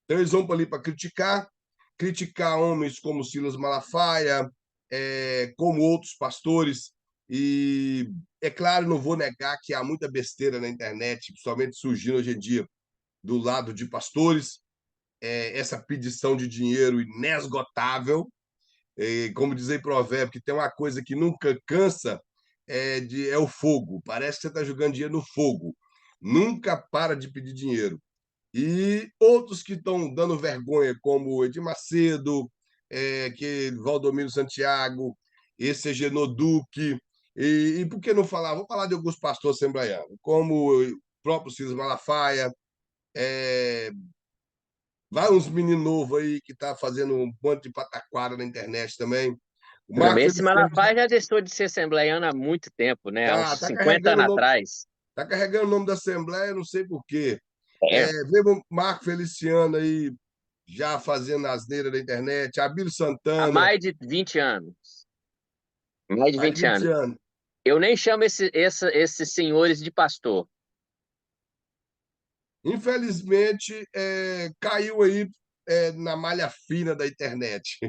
Então eles vão para ali para criticar homens como Silas Malafaia, como outros pastores. E é claro, não vou negar que há muita besteira na internet, principalmente surgindo hoje em dia do lado de pastores, essa pedição de dinheiro inesgotável. Como diz aí provérbio, que tem uma coisa que nunca cansa, é o fogo. Parece que você está jogando dinheiro no fogo. Nunca para de pedir dinheiro. E outros que estão dando vergonha, como Edir Macedo, que Valdomiro Santiago, esse Agenor Duque, e por que não falar? Vou falar de alguns pastores assembleianos, como o próprio Silas Malafaia, vai uns meninos novos aí que tá fazendo um monte de pataquara na internet também. O Marco Esse Feliciano Malafaia já deixou de ser assembleiano há muito tempo, né? Há uns tá 50 carregando o anos nome, atrás. tá carregando o nome da Assembleia, não sei por quê. É, Vemos o Marco Feliciano aí já fazendo asneira da internet, Abílio há Santana, mais de 20 anos. Mais de mais de 20 20 anos. anos. Eu nem chamo esses senhores de pastor. Infelizmente, caiu aí na malha fina da internet.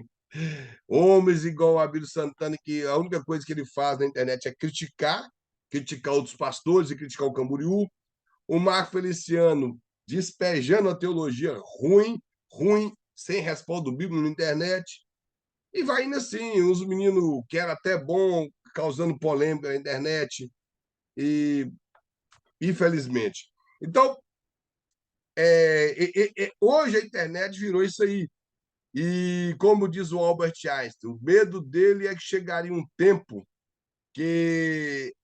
Homens igual o Abílio Santana, que a única coisa que ele faz na internet é criticar outros pastores e criticar o Camboriú. O Marco Feliciano despejando a teologia ruim, sem respaldo bíblico na internet. E vai indo assim, uns meninos que era até bom, causando polêmica na internet. E, infelizmente. Então, hoje a internet virou isso aí. E, como diz o Albert Einstein, o medo dele é que chegaria um tempo que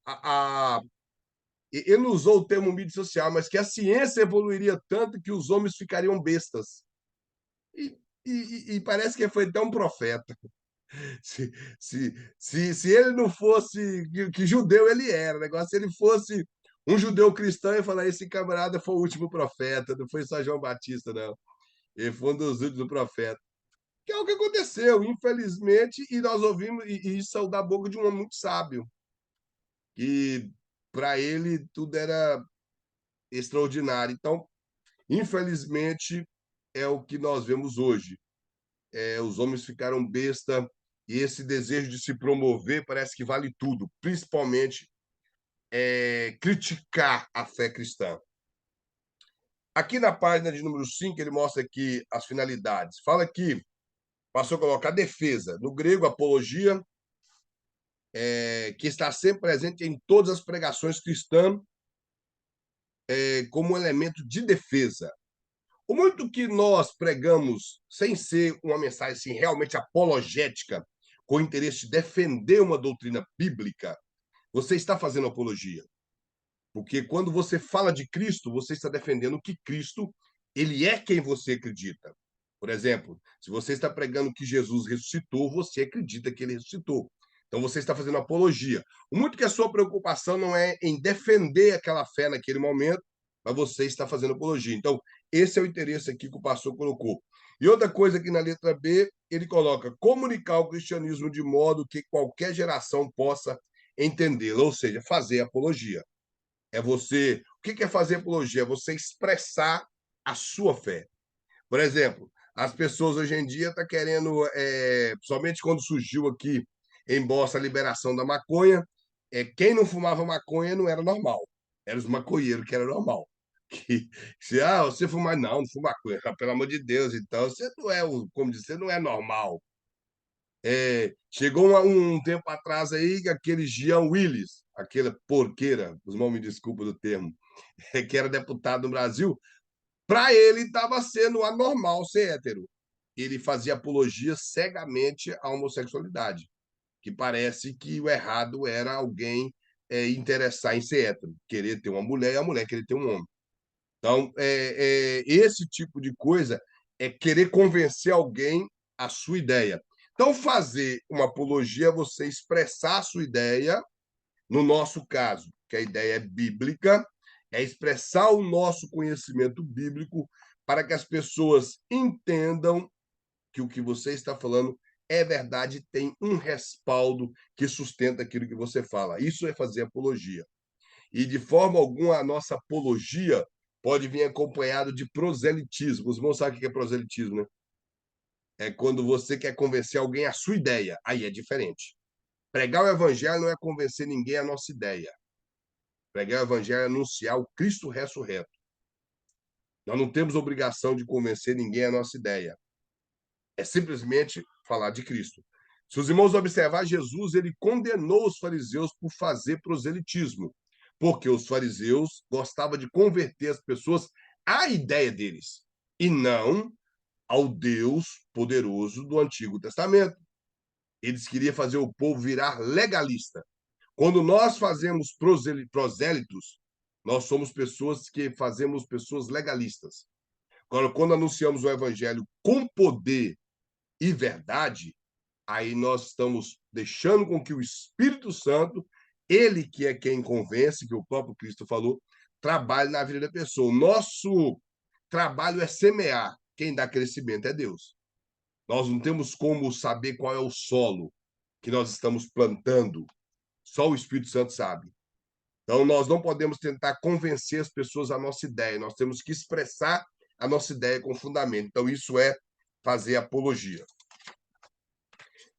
a, ele não usou o termo mídia social, mas que a ciência evoluiria tanto que os homens ficariam bestas. E, e parece que foi até um profeta. Se, se ele não fosse, que judeu ele era, negócio, se ele fosse um judeu cristão, eu ia falar, esse camarada foi o último profeta, não foi só João Batista, não. Ele foi um dos últimos profetas. Que é o que aconteceu, infelizmente, e nós ouvimos, e isso é da boca de um homem muito sábio, que para ele tudo era extraordinário. Então, infelizmente, é o que nós vemos hoje. Os homens ficaram besta e esse desejo de se promover parece que vale tudo, principalmente criticar a fé cristã. Aqui na página de número 5 ele mostra aqui as finalidades. Fala que passou a colocar defesa. No grego, apologia, que está sempre presente em todas as pregações cristãs como um elemento de defesa. O muito que nós pregamos, sem ser uma mensagem assim, realmente apologética, com o interesse de defender uma doutrina bíblica, você está fazendo apologia. Porque quando você fala de Cristo, você está defendendo que Cristo, ele é quem você acredita. Por exemplo, se você está pregando que Jesus ressuscitou, você acredita que ele ressuscitou. Então você está fazendo apologia. O muito que a sua preocupação não é em defender aquela fé naquele momento, mas você está fazendo apologia. Então, esse é o interesse aqui que o pastor colocou. E outra coisa aqui na letra B, ele coloca comunicar o cristianismo de modo que qualquer geração possa entendê-lo, ou seja, fazer apologia. É você. O que é fazer apologia? É você expressar a sua fé. Por exemplo, as pessoas hoje em dia estão querendo, somente quando surgiu aqui em Bossa a liberação da maconha, quem não fumava maconha não era normal. Era os maconheiros que era normal. que se você fumar, não fuma maconha, pelo amor de Deus, então você não é, como diz, você não é normal. Chegou um tempo atrás aí, aquele Jean Willis, aquela porqueira, os irmãos me desculpem do termo, que era deputado no Brasil, para ele estava sendo anormal ser hétero. Ele fazia apologia cegamente à homossexualidade, que parece que o errado era alguém interessar em ser hétero, querer ter uma mulher e a mulher querer ter um homem. Então, esse tipo de coisa é querer convencer alguém a sua ideia. Então, fazer uma apologia é você expressar a sua ideia, no nosso caso, que a ideia é bíblica, é expressar o nosso conhecimento bíblico para que as pessoas entendam que o que você está falando é verdade, tem um respaldo que sustenta aquilo que você fala. Isso é fazer apologia. E de forma alguma a nossa apologia pode vir acompanhado de proselitismo. Os irmãos sabem o que é proselitismo, né? É quando você quer convencer alguém a sua ideia. Aí é diferente. Pregar o evangelho não é convencer ninguém a nossa ideia. Pregar o evangelho é anunciar o Cristo ressurreto. Nós não temos obrigação de convencer ninguém a nossa ideia. É simplesmente falar de Cristo. Se os irmãos observar, Jesus ele condenou os fariseus por fazer proselitismo, porque os fariseus gostavam de converter as pessoas à ideia deles e não ao Deus poderoso do Antigo Testamento. Eles queriam fazer o povo virar legalista. Quando nós fazemos prosélitos, nós somos pessoas que fazemos pessoas legalistas. Agora, quando anunciamos o evangelho com poder e verdade, aí nós estamos deixando com que o Espírito Santo, ele que é quem convence, que o próprio Cristo falou, trabalhe na vida da pessoa. O nosso trabalho é semear. Quem dá crescimento é Deus. Nós não temos como saber qual é o solo que nós estamos plantando. Só o Espírito Santo sabe. Então, nós não podemos tentar convencer as pessoas a nossa ideia. Nós temos que expressar a nossa ideia com fundamento. Então, isso é fazer apologia.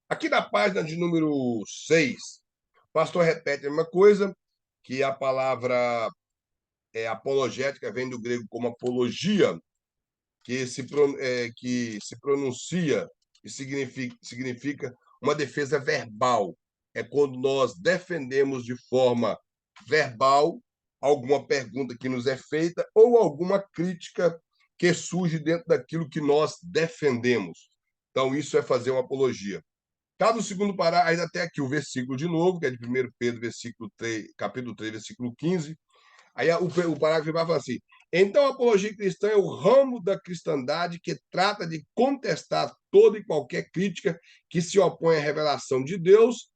Aqui na página de número 6, o pastor repete a mesma coisa, que a palavra apologética vem do grego como apologia, que se pronuncia e significa uma defesa verbal. É quando nós defendemos de forma verbal alguma pergunta que nos é feita ou alguma crítica que surge dentro daquilo que nós defendemos. Então, isso é fazer uma apologia. Tá no segundo parágrafo, ainda tem aqui o versículo de novo, que é de 1 Pedro, versículo 3, capítulo 3, versículo 15. Aí o parágrafo vai falar assim: então a apologia cristã é o ramo da cristandade que trata de contestar toda e qualquer crítica que se opõe à revelação de Deus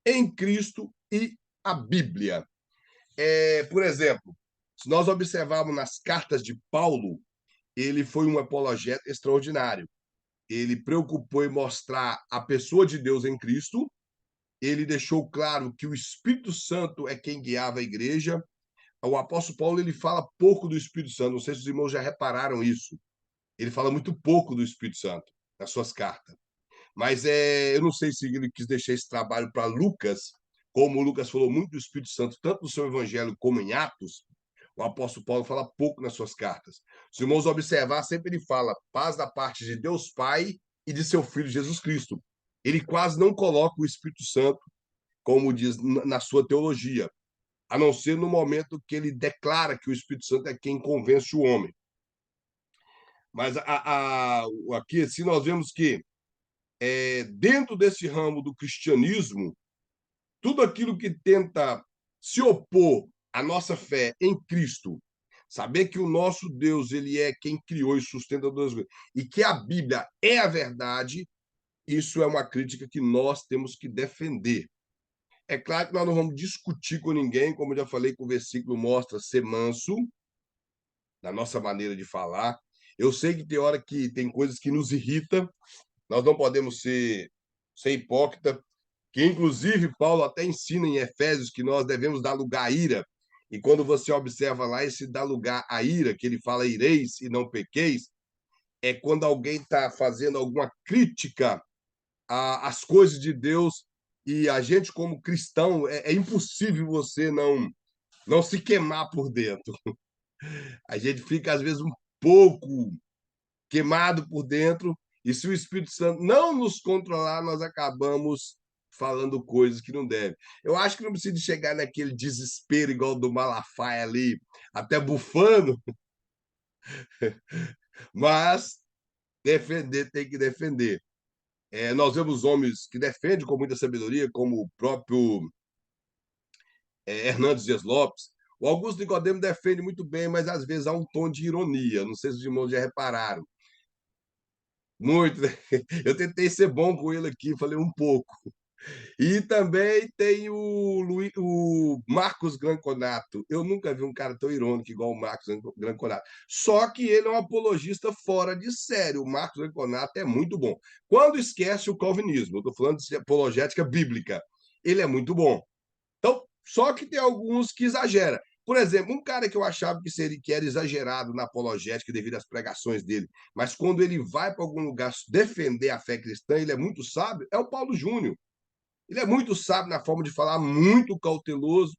em Cristo e à Bíblia. Por exemplo, se nós observarmos nas cartas de Paulo, ele foi um apologeta extraordinário. Ele preocupou em mostrar a pessoa de Deus em Cristo. Ele deixou claro que o Espírito Santo é quem guiava a igreja. O apóstolo Paulo ele fala pouco do Espírito Santo. Não sei se os irmãos já repararam isso. Ele fala muito pouco do Espírito Santo nas suas cartas. Mas eu não sei se ele quis deixar esse trabalho para Lucas, como o Lucas falou muito do Espírito Santo, tanto no seu evangelho como em Atos. O apóstolo Paulo fala pouco nas suas cartas. Se os irmãos observar, sempre ele fala paz da parte de Deus Pai e de seu Filho Jesus Cristo. Ele quase não coloca o Espírito Santo, como diz na sua teologia, a não ser no momento que ele declara que o Espírito Santo é quem convence o homem. Mas aqui, assim, nós vemos que dentro desse ramo do cristianismo, tudo aquilo que tenta se opor à nossa fé em Cristo, saber que o nosso Deus ele é quem criou e sustenta todas as coisas, e que a Bíblia é a verdade, isso é uma crítica que nós temos que defender. É claro que nós não vamos discutir com ninguém, como eu já falei, que o versículo mostra ser manso, da nossa maneira de falar. Eu sei que tem hora que tem coisas que nos irritam, nós não podemos ser hipócrita, que inclusive Paulo até ensina em Efésios que nós devemos dar lugar à ira. E quando você observa lá esse dar lugar à ira, que ele fala ireis e não pequeis, é quando alguém está fazendo alguma crítica às coisas de Deus e a gente como cristão é impossível você não se queimar por dentro. A gente fica, às vezes, um pouco queimado por dentro, e se o Espírito Santo não nos controlar, nós acabamos falando coisas que não devem. Eu acho que não precisa chegar naquele desespero igual do Malafaia ali, até bufando, mas defender tem que defender. Nós vemos homens que defendem com muita sabedoria, como o próprio Hernandes Dias Lopes. O Augusto Nicodemo defende muito bem, mas às vezes há um tom de ironia. Não sei se os irmãos já repararam. Muito. Eu tentei ser bom com ele aqui, falei um pouco. E também tem o Marcos Granconato. Eu nunca vi um cara tão irônico igual o Marcos Granconato. Só que ele é um apologista fora de série. O Marcos Granconato é muito bom. Quando esquece o calvinismo, eu estou falando de apologética bíblica, ele é muito bom. Então, só que tem alguns que exageram. Por exemplo, um cara que eu achava que era exagerado na apologética devido às pregações dele, mas quando ele vai para algum lugar defender a fé cristã, ele é muito sábio, é o Paulo Júnior. Ele é muito sábio na forma de falar, muito cauteloso.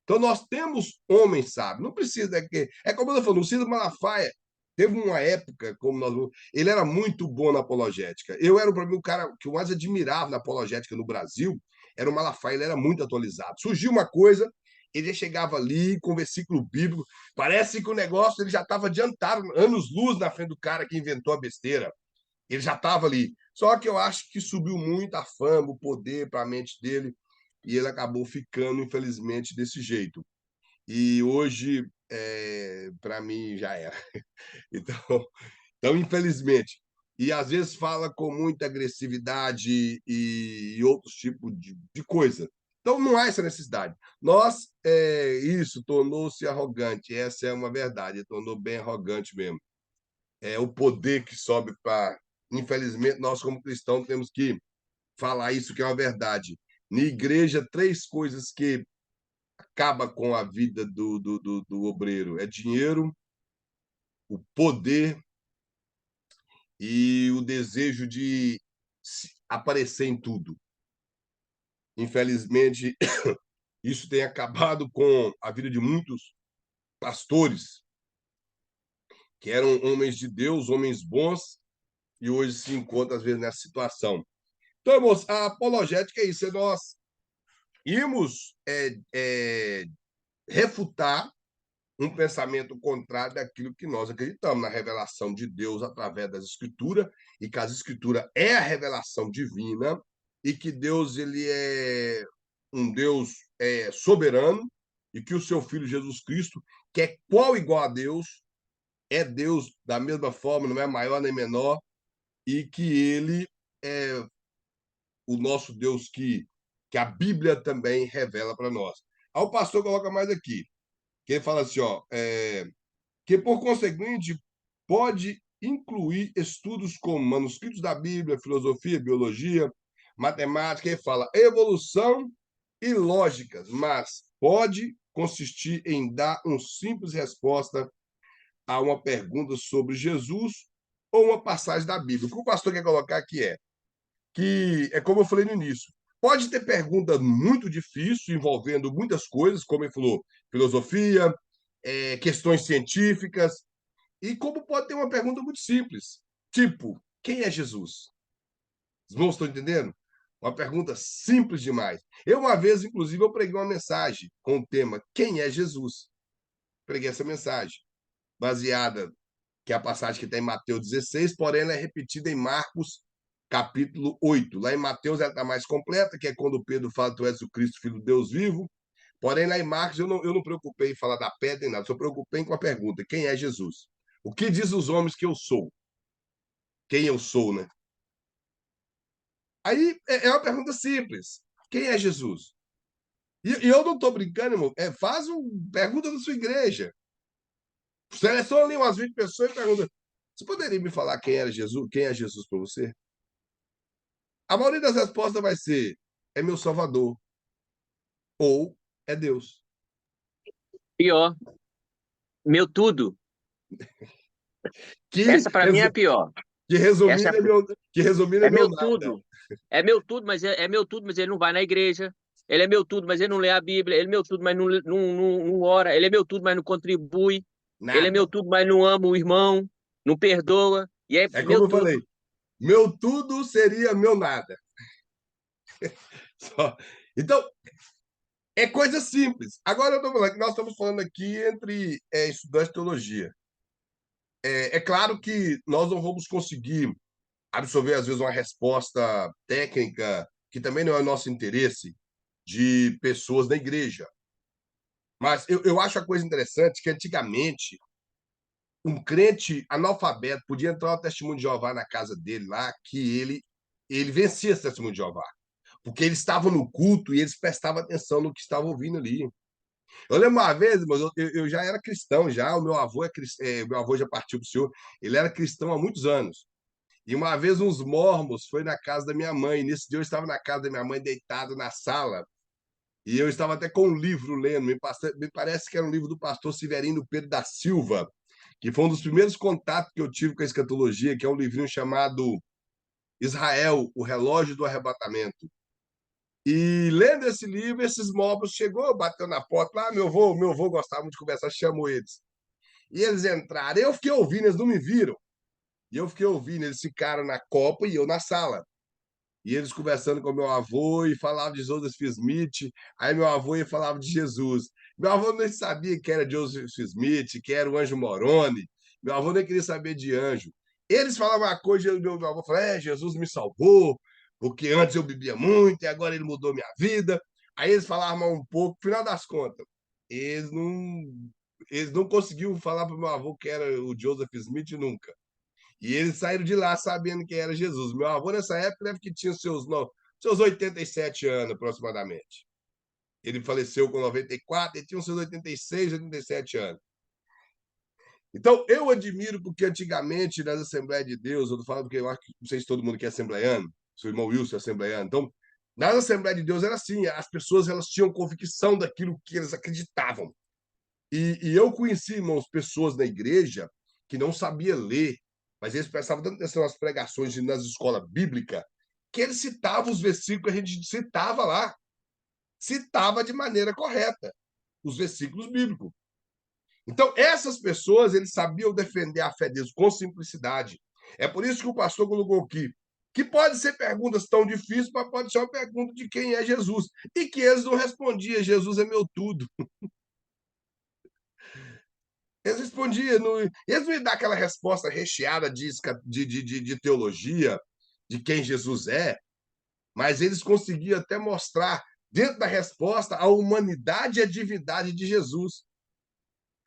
Então, nós temos homens sábios. Não precisa que. É como eu estou falando, o Ciro Malafaia teve uma época, como nós. Ele era muito bom na apologética. Eu era, para mim, o cara que eu mais admirava na apologética no Brasil, era o Malafaia, ele era muito atualizado. Surgiu uma coisa, ele chegava ali com versículo bíblico, parece que o negócio ele já estava adiantado, anos-luz na frente do cara que inventou a besteira. Ele já estava ali. Só que eu acho que subiu muito a fama, o poder para a mente dele, e ele acabou ficando, infelizmente, desse jeito. E hoje, para mim, já era. Então, então, infelizmente. E às vezes fala com muita agressividade e outros tipos de coisa. Então, não há essa necessidade. Nós, isso tornou-se arrogante. Essa é uma verdade. Tornou bem arrogante mesmo. É o poder que sobe para. Infelizmente, nós, como cristãos, temos que falar isso que é uma verdade. Na igreja, três coisas que acaba com a vida do obreiro: é dinheiro, o poder e o desejo de aparecer em tudo. Infelizmente, isso tem acabado com a vida de muitos pastores que eram homens de Deus, homens bons, e hoje se encontram, às vezes, nessa situação. Então, irmãos, a apologética é isso, é nós irmos refutar um pensamento contrário daquilo que nós acreditamos, na revelação de Deus através das Escrituras, e que as Escrituras é a revelação divina, e que Deus ele é um Deus soberano, e que o seu Filho Jesus Cristo, que é qual igual a Deus, é Deus da mesma forma, não é maior nem menor, e que ele é o nosso Deus que a Bíblia também revela para nós. Aí o pastor coloca mais aqui, que ele fala assim, ó, que por conseguinte pode incluir estudos como manuscritos da Bíblia, filosofia, biologia, matemática, ele fala evolução e lógicas, mas pode consistir em dar uma simples resposta a uma pergunta sobre Jesus ou uma passagem da Bíblia. O que o pastor quer colocar aqui que é como eu falei no início. Pode ter pergunta muito difícil, envolvendo muitas coisas, como ele falou, filosofia, questões científicas, e como pode ter uma pergunta muito simples, tipo, quem é Jesus? Os irmãos estão entendendo? Uma pergunta simples demais. Eu, uma vez, inclusive, eu preguei uma mensagem com o tema Quem é Jesus? Preguei essa mensagem, baseada, que é a passagem que está em Mateus 16, porém ela é repetida em Marcos capítulo 8. Lá em Mateus ela está mais completa, que é quando Pedro fala, tu és o Cristo, filho de Deus vivo. Porém, lá em Marcos eu não preocupei em falar da pedra nem nada, só preocupei com a pergunta, quem é Jesus? O que diz os homens que eu sou? Quem eu sou, né? Aí é uma pergunta simples. Quem é Jesus? E eu não estou brincando, irmão. Faz uma pergunta da sua igreja. Seleciona ali umas 20 pessoas e pergunta: você poderia me falar quem era Jesus? Quem é Jesus para você? A maioria das respostas vai ser: é meu Salvador ou é Deus. Pior, meu tudo. Que, Essa para mim é a pior. que, Essa resumindo, que resumindo é é meu meu nada. tudo. É meu tudo, mas é meu tudo, mas ele não vai na igreja. Ele é meu tudo, mas ele não lê a Bíblia. Ele é meu tudo, mas não ora. Ele é meu tudo, mas não contribui. Ele é meu Nada. tudo, mas não ama o irmão, não perdoa, e é É meu como eu falei, tudo. meu tudo seria meu nada. Só. Então, é coisa simples. Agora eu estou falando que nós estamos falando aqui entre estudantes de teologia. É claro que nós não vamos conseguir absorver, às vezes, uma resposta técnica, que também não é nosso interesse, de pessoas da igreja. Mas eu acho a coisa interessante que, antigamente, um crente analfabeto podia entrar no testemunho de Jeová na casa dele lá, que ele vencia esse testemunho de Jeová. Porque eles estavam no culto e eles prestavam atenção no que estavam ouvindo ali. Eu lembro uma vez, mas eu já era cristão, já, o meu avô meu avô já partiu para o senhor, ele era cristão há muitos anos. E uma vez uns mormons foi na casa da minha mãe. Nesse dia eu estava na casa da minha mãe, deitado na sala, e eu estava até com um livro lendo. Me parece que era um livro do pastor Severino Pedro da Silva, que foi um dos primeiros contatos que eu tive com a escatologia, que é um livrinho chamado Israel, o Relógio do Arrebatamento. E lendo esse livro, esses mormons chegou, bateu na porta, lá, meu avô gostava muito de conversar, chamou eles. E eles entraram, eu fiquei ouvindo, eles não me viram. E eu fiquei ouvindo, eles ficaram na copa e eu na sala. E eles conversando com meu avô e falavam de Joseph Smith. Aí meu avô ia falava de Jesus. Meu avô nem sabia que era Joseph Smith, que era o anjo Moroni. Meu avô nem queria saber de anjo. Eles falavam uma coisa, e meu avô falou: Jesus me salvou, porque antes eu bebia muito e agora ele mudou minha vida. Aí eles falavam um pouco, no final das contas, eles não, eles não conseguiam falar para meu avô que era o Joseph Smith nunca. E eles saíram de lá sabendo que era Jesus. Meu avô, nessa época, deve que tinha seus 87 anos, aproximadamente. Ele faleceu com 94, ele tinha os seus 86, 87 anos. Então, eu admiro porque antigamente, nas Assembleias de Deus, eu tô falando porque eu acho que não sei se todo mundo que é assembleiano, seu irmão Wilson é assembleiano. Então, nas Assembleias de Deus era assim, as pessoas elas tinham convicção daquilo que eles acreditavam. E eu conheci, irmãos, pessoas na igreja que não sabia ler, mas eles prestavam tanta atenção nas pregações e nas escolas bíblicas, que eles citavam os versículos que a gente citava lá. Citava de maneira correta os versículos bíblicos. Então, essas pessoas, eles sabiam defender a fé deles com simplicidade. É por isso que o pastor colocou aqui, que pode ser perguntas tão difíceis, mas pode ser uma pergunta de quem é Jesus. E que eles não respondiam, Jesus é meu tudo. Eles respondiam, eles não iam dar aquela resposta recheada de teologia, de quem Jesus é, mas eles conseguiam até mostrar, dentro da resposta, a humanidade e a divindade de Jesus.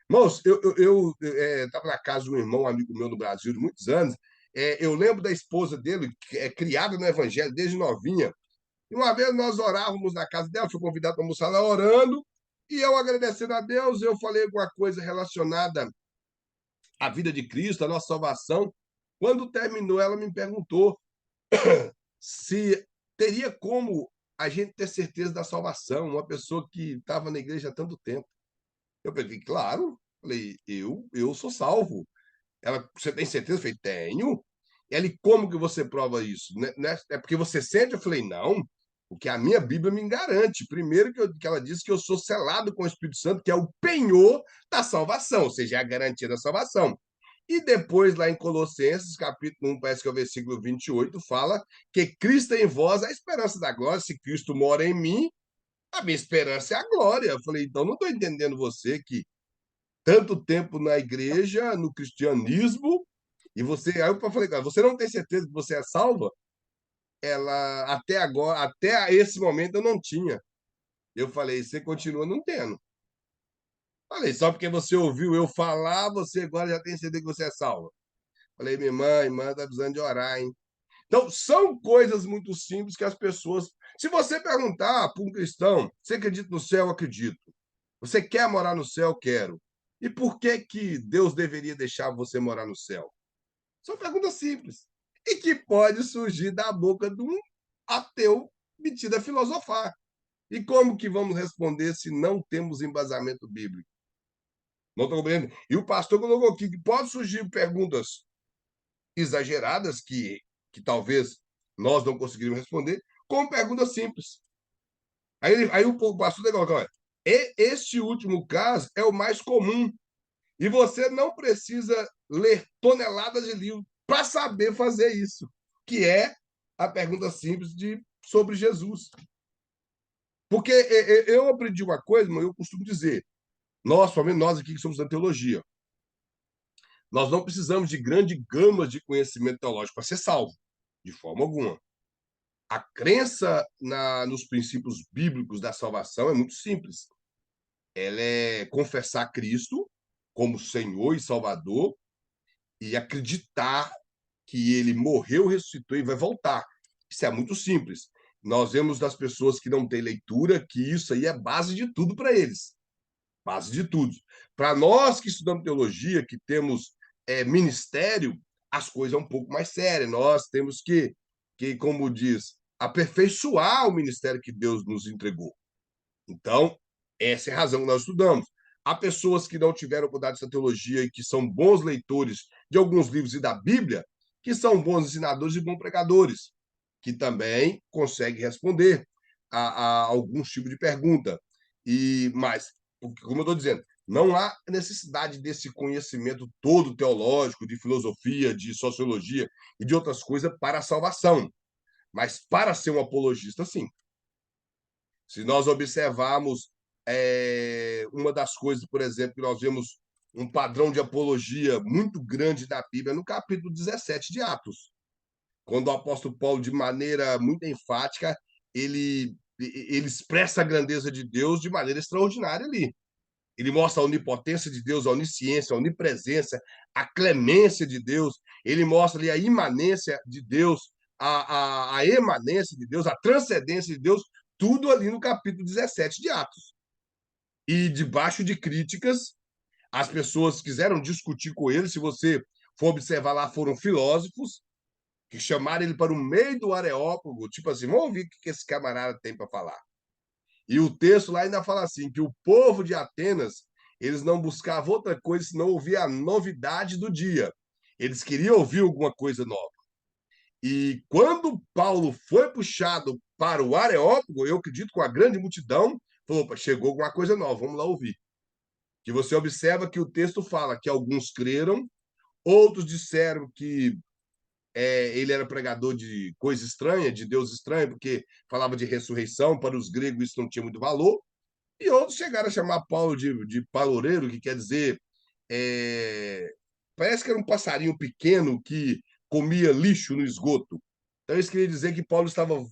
Irmãos, eu estava na casa de um irmão, um amigo meu no Brasil de muitos anos, eu lembro da esposa dele, que é criada no Evangelho desde novinha, e uma vez nós orávamos na casa dela, fui convidado para almoçar lá orando, e eu agradecendo a Deus, eu falei alguma coisa relacionada a vida de Cristo, a nossa salvação. Quando terminou, ela me perguntou se teria como a gente ter certeza da salvação, uma pessoa que estava na igreja há tanto tempo. Eu falei, claro. Falei, eu sou salvo. Ela, você tem certeza? Eu falei, tenho. Ela, e como que você prova isso? É porque você sente? Eu falei, não, porque a minha Bíblia me garante. Primeiro que ela disse que eu sou selado com o Espírito Santo, que é o penhor da salvação, ou seja, é a garantia da salvação. E depois, lá em Colossenses, capítulo 1, parece que é o versículo 28, fala que Cristo é em vós a esperança da glória. Se Cristo mora em mim, a minha esperança é a glória. Eu falei, então não estou entendendo você que tanto tempo na igreja, no cristianismo, e você. Aí eu falei, você não tem certeza que você é salva? Ela, até agora, até esse momento eu não tinha. Eu falei, você continua não tendo. Falei, só porque você ouviu eu falar, você agora já tem certeza que você é salva. Falei, minha irmã tá precisando de orar, hein? Então, são coisas muito simples que as pessoas. Se você perguntar para um cristão, você acredita no céu? Acredito. Você quer morar no céu? Quero. E por que que Deus deveria deixar você morar no céu? São perguntas simples. E que pode surgir da boca de um ateu metido a filosofar. E como que vamos responder se não temos embasamento bíblico? Não estou compreendendo. E o pastor colocou aqui que pode surgir perguntas exageradas que talvez nós não conseguiríamos responder, com perguntas simples. Aí o pastor colocou, olha, este último caso é o mais comum. E você não precisa ler toneladas de livros para saber fazer isso, que é a pergunta simples sobre Jesus. Porque eu aprendi uma coisa, mas eu costumo dizer, nós, somente nós aqui que somos da teologia, nós não precisamos de grande gama de conhecimento teológico para ser salvo, de forma alguma. A crença nos princípios bíblicos da salvação é muito simples. Ela é confessar Cristo como Senhor e Salvador e acreditar que ele morreu, ressuscitou e vai voltar. Isso é muito simples. Nós vemos das pessoas que não têm leitura que isso aí é base de tudo para eles. Base de tudo. Para nós que estudamos teologia, que temos ministério, as coisas são um pouco mais sérias. Nós temos como diz, aperfeiçoar o ministério que Deus nos entregou. Então, essa é a razão que nós estudamos. Há pessoas que não tiveram cuidado dessa teologia e que são bons leitores de alguns livros e da Bíblia, que são bons ensinadores e bons pregadores, que também conseguem responder a algum tipo de pergunta. Mas, como eu estou dizendo, não há necessidade desse conhecimento todo teológico, de filosofia, de sociologia e de outras coisas para a salvação. Mas para ser um apologista, sim. Se nós observarmos uma das coisas, por exemplo, que nós vemos um padrão de apologia muito grande da Bíblia no capítulo 17 de Atos, quando o apóstolo Paulo, de maneira muito enfática, ele expressa a grandeza de Deus de maneira extraordinária ali. Ele mostra a onipotência de Deus, a onisciência, a onipresença, a clemência de Deus. Ele mostra ali a imanência de Deus, a emanência de Deus, a transcendência de Deus, tudo ali no capítulo 17 de Atos. E debaixo de críticas, as pessoas quiseram discutir com ele. Se você for observar lá, foram filósofos que chamaram ele para o meio do Areópago, tipo assim, vamos ouvir o que esse camarada tem para falar. E o texto lá ainda fala assim, que o povo de Atenas, eles não buscavam outra coisa senão ouvir a novidade do dia. Eles queriam ouvir alguma coisa nova. E quando Paulo foi puxado para o Areópago, eu acredito com a grande multidão, falou, opa, chegou alguma coisa nova, vamos lá ouvir. Que você observa que o texto fala que alguns creram, outros disseram que ele era pregador de coisa estranha, de Deus estranho, porque falava de ressurreição, para os gregos isso não tinha muito valor, e outros chegaram a chamar Paulo de paloureiro, que quer dizer, parece que era um passarinho pequeno que comia lixo no esgoto. Então isso queria dizer que Paulo estava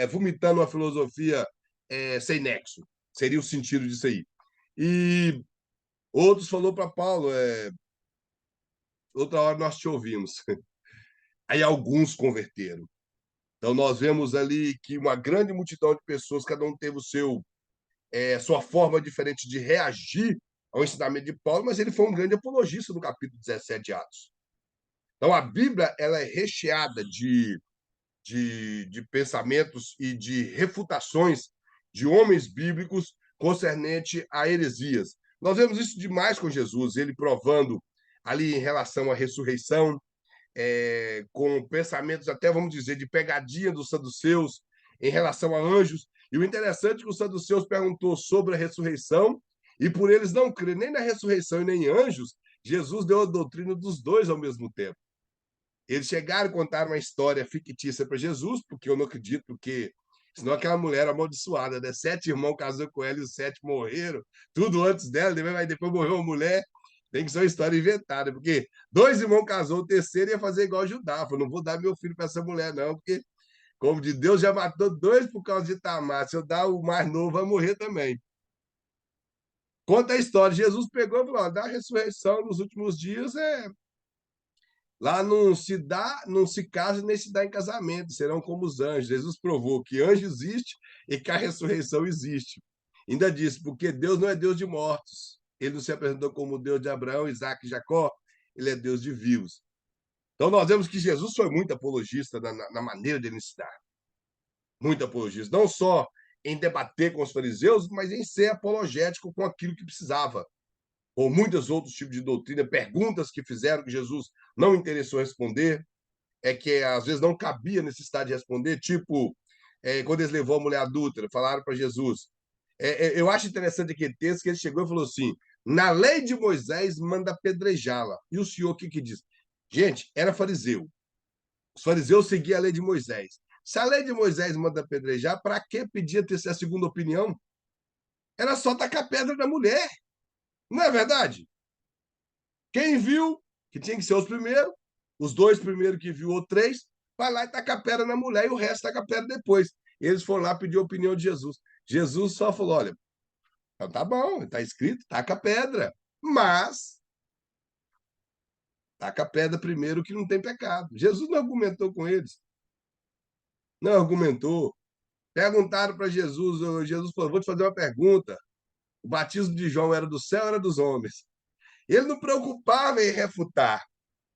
vomitando uma filosofia sem nexo, seria o sentido disso aí. E outros falou para Paulo, outra hora nós te ouvimos. Aí alguns converteram. Então, nós vemos ali que uma grande multidão de pessoas, cada um teve sua forma diferente de reagir ao ensinamento de Paulo, mas ele foi um grande apologista no capítulo 17 de Atos. Então, a Bíblia ela é recheada de pensamentos e de refutações de homens bíblicos concernente a heresias. Nós vemos isso demais com Jesus, ele provando ali em relação à ressurreição, com pensamentos até, vamos dizer, de pegadinha dos saduceus em relação a anjos. E o interessante é que os saduceus perguntou sobre a ressurreição, e por eles não crer nem na ressurreição e nem em anjos, Jesus deu a doutrina dos dois ao mesmo tempo. Eles chegaram a contar uma história fictícia para Jesus, porque eu não acredito que senão aquela mulher era amaldiçoada, né? 7 irmãos casou com ela e os 7 morreram, tudo antes dela, depois morreu uma mulher. Tem que ser uma história inventada, porque 2 irmãos casou, o terceiro ia fazer igual Judá. Falou, não vou dar meu filho para essa mulher, não, porque, como de Deus já matou 2 por causa de Tamar. Se eu dar o mais novo, vai morrer também. Conta a história. Jesus pegou e falou: da ressurreição nos últimos dias lá não se dá, não se casa nem se dá em casamento, serão como os anjos. Jesus provou que anjo existe e que a ressurreição existe. Ainda disse, porque Deus não é Deus de mortos. Ele não se apresentou como Deus de Abraão, Isaac e Jacó, ele é Deus de vivos. Então nós vemos que Jesus foi muito apologista na maneira de ensinar. Muito apologista. Não só em debater com os fariseus, mas em ser apologético com aquilo que precisava ou muitos outros tipos de doutrina, perguntas que fizeram que Jesus não interessou responder, que às vezes não cabia necessidade de responder, tipo, quando eles levou a mulher adúltera, falaram para Jesus. Eu acho interessante aquele texto que ele chegou e falou assim: Na lei de Moisés, manda apedrejá-la. E o senhor o que diz? Gente, era fariseu. Os fariseus seguiam a lei de Moisés. Se a lei de Moisés manda apedrejar, para que pedia ter a segunda opinião? Era só tacar pedra na mulher. Não é verdade? Quem viu, que tinha que ser os primeiros, os dois primeiros que viu, ou três, vai lá e taca a pedra na mulher e o resto taca a pedra depois. Eles foram lá pedir a opinião de Jesus. Jesus só falou: olha, então tá bom, está escrito, taca a pedra. Mas taca a pedra primeiro que não tem pecado. Jesus não argumentou com eles. Não argumentou. Perguntaram para Jesus, Jesus falou: vou te fazer uma pergunta. O batismo de João era do céu ou era dos homens? Ele não preocupava em refutar.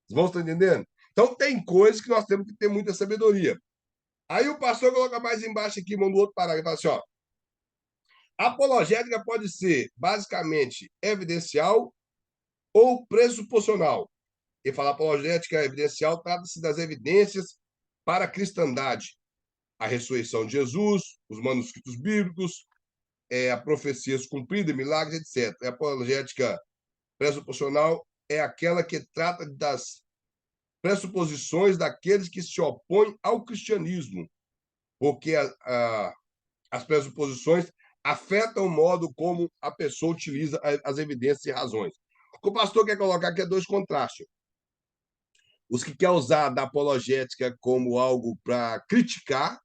Os irmãos estão entendendo? Então, tem coisas que nós temos que ter muita sabedoria. Aí o pastor coloca mais embaixo aqui, manda outro parágrafo, fala assim, ó, a apologética pode ser basicamente evidencial ou pressuposicional. E fala apologética evidencial trata-se das evidências para a cristandade, a ressurreição de Jesus, os manuscritos bíblicos, a profecias cumpridas, milagres, etc. A apologética pressuposicional é aquela que trata das pressuposições daqueles que se opõem ao cristianismo, porque as pressuposições afetam o modo como a pessoa utiliza as evidências e razões. O que o pastor quer colocar aqui é dois contrastes. Os que querem usar da apologética como algo para criticar,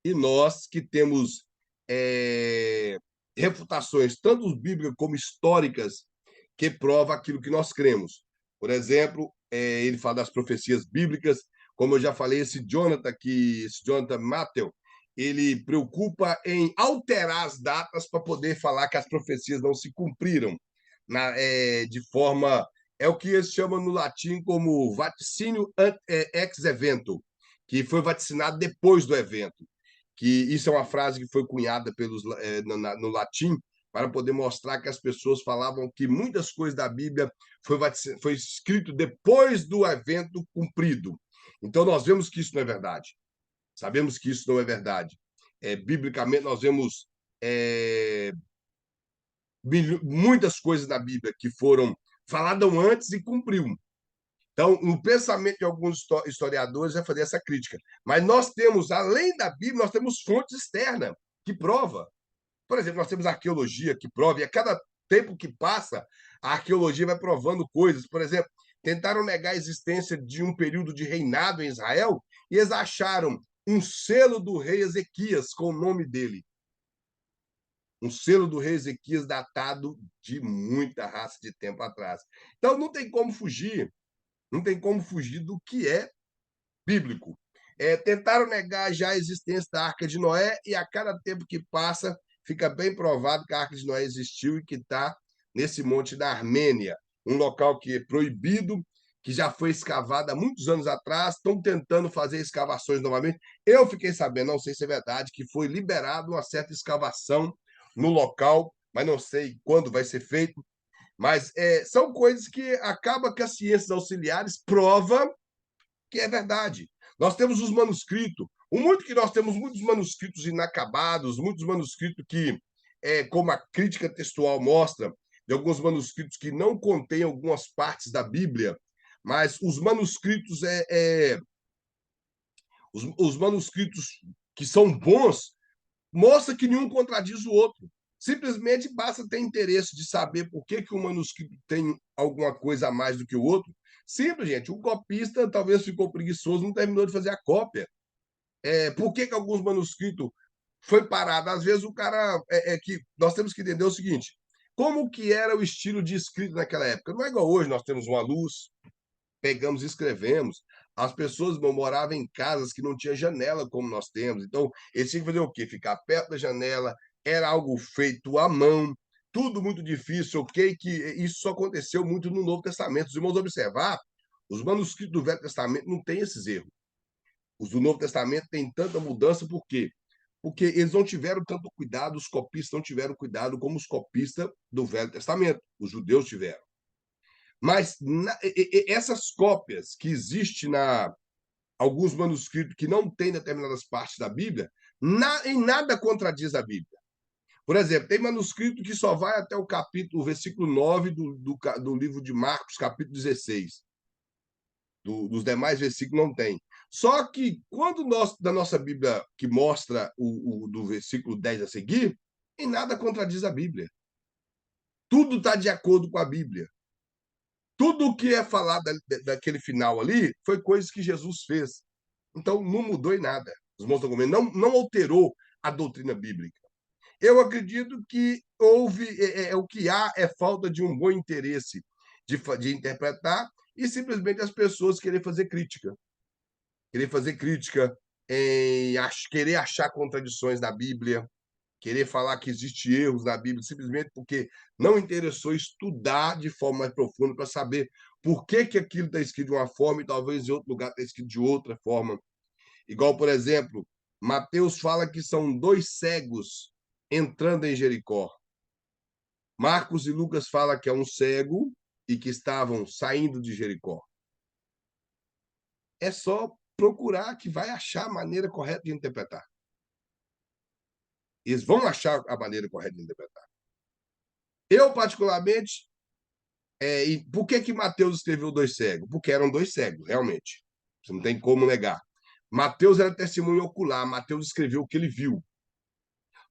e nós que temos refutações, tanto bíblicas como históricas, que provam aquilo que nós cremos. Por exemplo, ele fala das profecias bíblicas, como eu já falei, esse Jonathan Mattel, ele preocupa em alterar as datas para poder falar que as profecias não se cumpriram de forma. É o que eles chamam no latim como vaticínio ex evento, que foi vaticinado depois do evento. Que isso é uma frase que foi cunhada no latim para poder mostrar que as pessoas falavam que muitas coisas da Bíblia foi escrito depois do evento cumprido. Então, nós vemos que isso não é verdade. Sabemos que isso não é verdade. Biblicamente, nós vemos muitas coisas da Bíblia que foram faladas antes e cumpriu. Então, o pensamento de alguns historiadores vai fazer essa crítica. Mas nós temos, além da Bíblia, nós temos fontes externas que prova. Por exemplo, nós temos arqueologia que prova, e a cada tempo que passa, a arqueologia vai provando coisas. Por exemplo, tentaram negar a existência de um período de reinado em Israel e eles acharam um selo do rei Ezequias com o nome dele. Um selo do rei Ezequias datado de muita raça de tempo atrás. Então, não tem como fugir. Não tem como fugir do que é bíblico. Tentaram negar já a existência da Arca de Noé e a cada tempo que passa fica bem provado que a Arca de Noé existiu e que está nesse monte da Armênia, um local que é proibido, que já foi escavado há muitos anos atrás, estão tentando fazer escavações novamente. Eu fiquei sabendo, não sei se é verdade, que foi liberado uma certa escavação no local, mas não sei quando vai ser feito. Mas são coisas que acaba que as ciências auxiliares provam que é verdade. Nós temos os manuscritos. O muito que nós temos muitos manuscritos inacabados, muitos manuscritos que, como a crítica textual mostra, de alguns manuscritos que não contêm algumas partes da Bíblia, mas os manuscritos os manuscritos que são bons mostra que nenhum contradiz o outro. Simplesmente basta ter interesse de saber por que um manuscrito tem alguma coisa a mais do que o outro. Simples, gente. O copista talvez ficou preguiçoso, não terminou de fazer a cópia. Por que alguns manuscritos foi parado? Às vezes o cara que nós temos que entender o seguinte: como que era o estilo de escrita naquela época? Não é igual hoje, nós temos uma luz, pegamos e escrevemos. As pessoas moravam em casas que não tinha janela como nós temos. Então, eles tinham que fazer o quê? Ficar perto da janela, era algo feito à mão, tudo muito difícil, ok? Que isso só aconteceu muito no Novo Testamento. Os irmãos observar, os manuscritos do Velho Testamento não têm esses erros. Os do Novo Testamento têm tanta mudança, por quê? Porque eles não tiveram tanto cuidado, os copistas não tiveram cuidado como os copistas do Velho Testamento. Os judeus tiveram. Mas essas cópias que existem alguns manuscritos que não têm determinadas partes da Bíblia, em nada contradiz a Bíblia. Por exemplo, tem manuscrito que só vai até o versículo 9 do livro de Marcos, capítulo 16. Dos demais versículos não tem. Só que quando da nossa Bíblia, que mostra do versículo 10 a seguir, em nada contradiz a Bíblia. Tudo está de acordo com a Bíblia. Tudo o que é falado daquele final ali foi coisas que Jesus fez. Então, não mudou em nada. Os irmãos estão comendo, não alterou a doutrina bíblica. Eu acredito que o que há é falta de um bom interesse de interpretar e simplesmente as pessoas querer fazer crítica. Querer fazer crítica, querer achar contradições na Bíblia, querer falar que existe erros na Bíblia, simplesmente porque não interessou estudar de forma mais profunda para saber por que, que aquilo está escrito de uma forma e talvez em outro lugar está escrito de outra forma. Igual, por exemplo, Mateus fala que são 2 cegos entrando em Jericó. Marcos e Lucas falam que é um cego e que estavam saindo de Jericó. É só procurar que vai achar a maneira correta de interpretar. Eles vão achar a maneira correta de interpretar. Eu, particularmente, e por que Mateus escreveu 2 cegos? Porque eram 2 cegos, realmente. Você não tem como negar. Mateus era testemunho ocular. Mateus escreveu o que ele viu.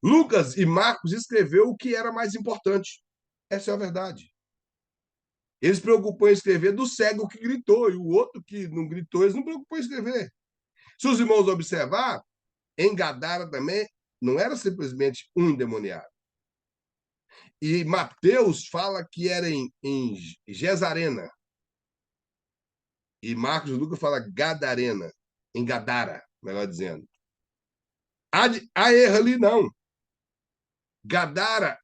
Lucas e Marcos escreveu o que era mais importante. Essa é a verdade. Eles se preocupam em escrever do cego que gritou, e o outro que não gritou, eles não preocupam em escrever. Se os irmãos observar, em Gadara também não era simplesmente um endemoniado. E Mateus fala que era em Gesarena. E Marcos e Lucas fala Gadarena, em Gadara, melhor dizendo. Há erro ali, não. Gadara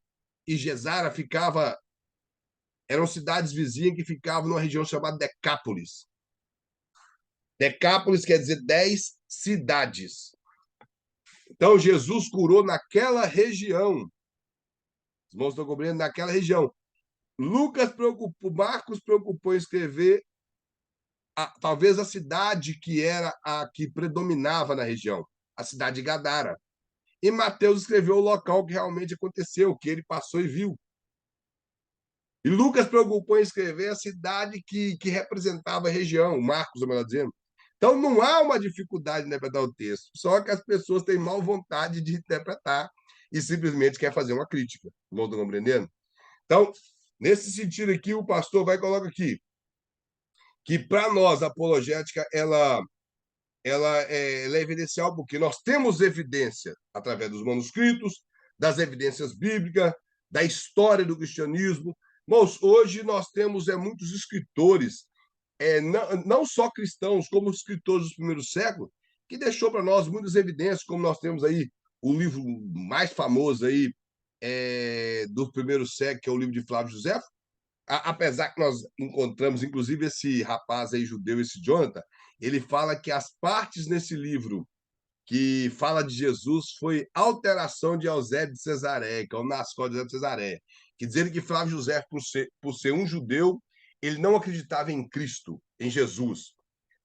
e Gesara eram cidades vizinhas que ficavam numa região chamada Decápolis. Decápolis quer dizer 10 cidades. Então, Jesus curou naquela região. Os irmãos estão compreendendo? Naquela região. Marcos preocupou em escrever talvez a cidade que era a que predominava na região, a cidade de Gadara. E Mateus escreveu o local que realmente aconteceu, que ele passou e viu. E Lucas preocupou em escrever a cidade que representava a região, Marcos, melhor dizendo. Então, não há uma dificuldade em interpretar o texto, só que as pessoas têm mal vontade de interpretar e simplesmente quer fazer uma crítica. Não estão compreendendo? Então, nesse sentido aqui, o pastor vai colocar aqui que, para nós, a apologética ela é evidencial porque nós temos evidência através dos manuscritos, das evidências bíblicas, da história do cristianismo. Mas hoje nós temos muitos escritores, não só cristãos, como escritores dos primeiros séculos, que deixou para nós muitas evidências, como nós temos aí o livro mais famoso aí do primeiro século, que é o livro de Flávio José. Apesar que nós encontramos, inclusive, esse rapaz aí judeu, esse Jonathan, ele fala que as partes nesse livro que fala de Jesus foi alteração de Eusébio de Cesareia, que é o Nascó de Eusébio de Cesareia, que dizendo que Flávio José, por ser um judeu, ele não acreditava em Cristo, em Jesus.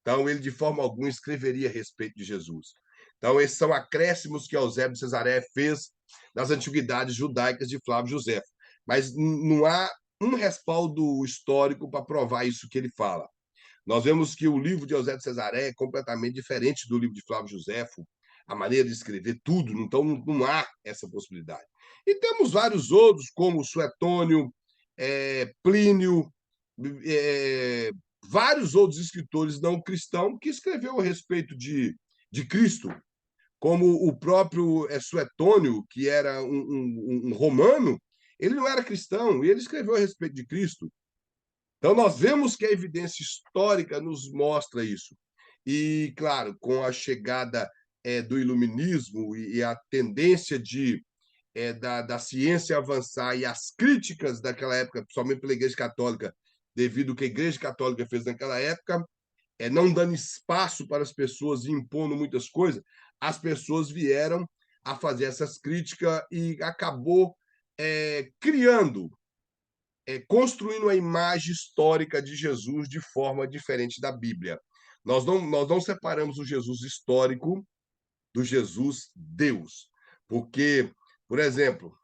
Então, ele de forma alguma escreveria a respeito de Jesus. Então, esses são acréscimos que Eusébio de Cesareia fez nas antiguidades judaicas de Flávio José. Mas não há um respaldo histórico para provar isso que ele fala. Nós vemos que o livro de Eusébio de Cesareia é completamente diferente do livro de Flávio Josefo, a maneira de escrever tudo, então não há essa possibilidade. E temos vários outros, como Suetônio, Plínio, vários outros escritores não cristãos que escreveu a respeito de Cristo, como o próprio Suetônio, que era um romano, ele não era cristão, e ele escreveu a respeito de Cristo. Então, nós vemos que a evidência histórica nos mostra isso. E, claro, com a chegada do iluminismo e a tendência da ciência avançar e as críticas daquela época, principalmente pela Igreja Católica, devido ao que a Igreja Católica fez naquela época, não dando espaço para as pessoas e impondo muitas coisas, as pessoas vieram a fazer essas críticas e acabou criando, construindo a imagem histórica de Jesus de forma diferente da Bíblia. Nós não separamos o Jesus histórico do Jesus Deus. Porque, por exemplo,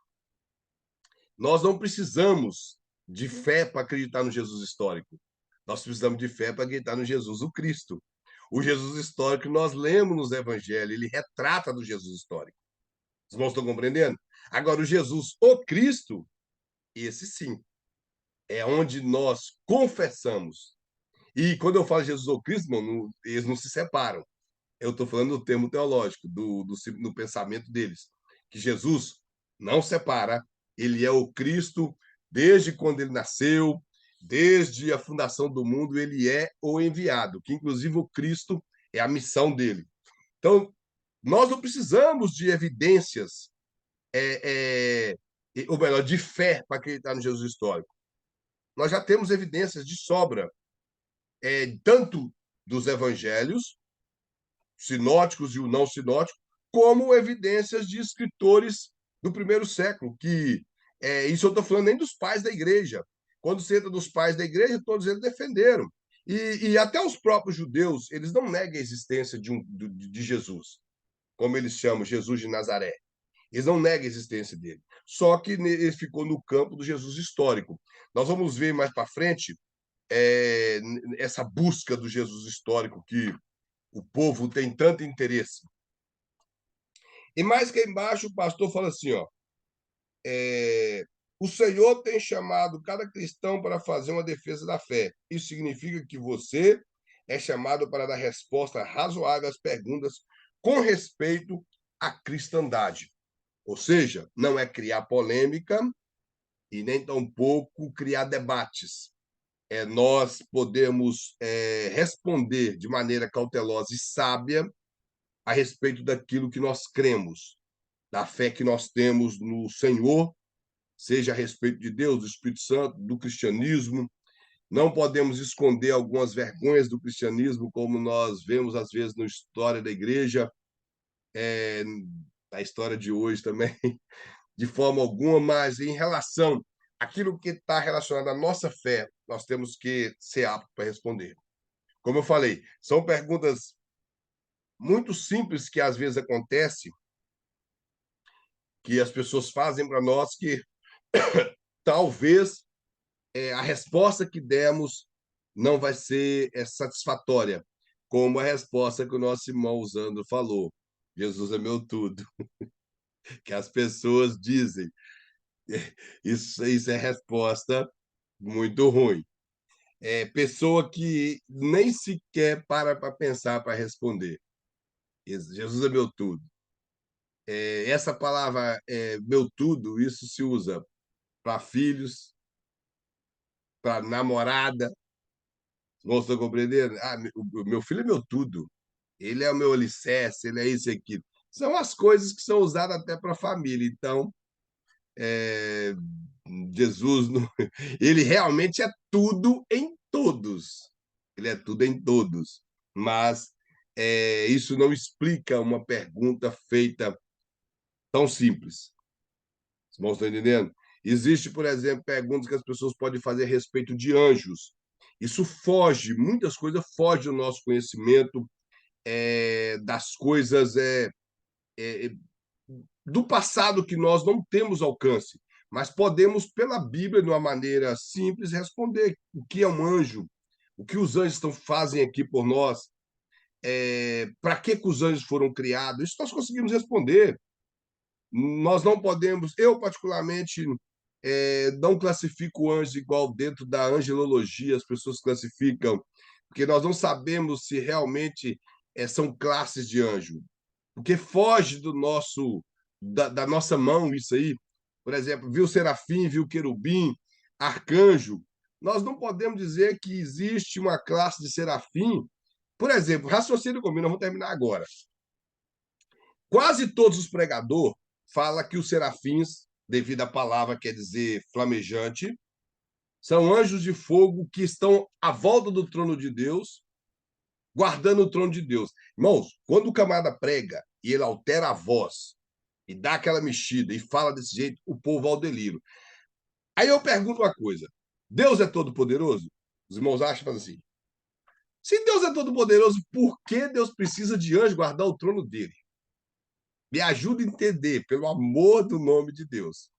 Nós não precisamos de fé para acreditar no Jesus histórico. Nós precisamos de fé para acreditar no Jesus, o Cristo. O Jesus histórico que nós lemos nos evangelhos, ele retrata do Jesus histórico. Os irmãos estão compreendendo? Agora, o Jesus, o Cristo, esse sim, é onde nós confessamos. E quando eu falo Jesus ou Cristo, irmão, eles não se separam. Eu estou falando do termo teológico, do pensamento deles. Que Jesus não separa, ele é o Cristo desde quando ele nasceu, desde a fundação do mundo, ele é o enviado, que inclusive o Cristo é a missão dele. Então, nós não precisamos de evidências, ou melhor, de fé para acreditar no Jesus histórico. Nós já temos evidências de sobra, tanto dos evangelhos, sinóticos e o não sinótico, como evidências de escritores do primeiro século, que isso eu estou falando nem dos pais da igreja. Quando se entra dos pais da igreja, todos eles defenderam. E até os próprios judeus, eles não negam a existência de Jesus, como eles chamam, Jesus de Nazaré. Eles não negam a existência dele. Só que ele ficou no campo do Jesus histórico. Nós vamos ver mais para frente essa busca do Jesus histórico que o povo tem tanto interesse. E mais que embaixo, o pastor fala assim, ó, o Senhor tem chamado cada cristão para fazer uma defesa da fé. Isso significa que você é chamado para dar resposta razoável às perguntas com respeito à cristandade. Ou seja, não é criar polêmica e nem tampouco criar debates. Nós podemos responder de maneira cautelosa e sábia a respeito daquilo que nós cremos, da fé que nós temos no Senhor, seja a respeito de Deus, do Espírito Santo, do cristianismo. Não podemos esconder algumas vergonhas do cristianismo, como nós vemos às vezes na história da igreja, na história de hoje também, de forma alguma, mas em relação àquilo que está relacionado à nossa fé, nós temos que ser aptos para responder. Como eu falei, são perguntas muito simples que às vezes acontece, que as pessoas fazem para nós, que talvez a resposta que demos não vai ser satisfatória, como a resposta que o nosso irmão usando falou. Jesus é meu tudo. Que as pessoas dizem. Isso é resposta muito ruim. Pessoa que nem sequer para pensar para responder. Jesus é meu tudo. Essa palavra meu tudo, isso se usa para filhos, para namorada. Não estou compreendendo? O meu filho é meu tudo. Ele é o meu alicerce, ele é isso e aquilo. São as coisas que são usadas até para a família. Então, é, Jesus, ele realmente é tudo em todos. Ele é tudo em todos. Mas isso não explica uma pergunta feita tão simples. Os irmãos estão entendendo? Existe, por exemplo, perguntas que as pessoas podem fazer a respeito de anjos. Isso foge, muitas coisas fogem do nosso conhecimento, das coisas do passado que nós não temos alcance, mas podemos, pela Bíblia, de uma maneira simples, responder o que é um anjo, o que os anjos fazem aqui por nós, para que os anjos foram criados. Isso nós conseguimos responder. Nós não podemos, eu particularmente, não classifico anjos igual dentro da angelologia, as pessoas classificam, porque nós não sabemos se realmente são classes de anjo, porque foge da nossa mão isso aí. Por exemplo, viu serafim, viu querubim, arcanjo. Nós não podemos dizer que existe uma classe de serafim. Por exemplo, raciocínio comigo, nós vamos terminar agora. Quase todos os pregadores falam que os serafins, devido à palavra quer dizer flamejante, são anjos de fogo que estão à volta do trono de Deus, guardando o trono de Deus. Irmãos, quando o camarada prega e ele altera a voz e dá aquela mexida e fala desse jeito, o povo vai ao delírio. Aí eu pergunto uma coisa: Deus é todo poderoso? Os irmãos acham assim. Se Deus é todo poderoso, por que Deus precisa de anjo guardar o trono dele? Me ajuda a entender, pelo amor do nome de Deus.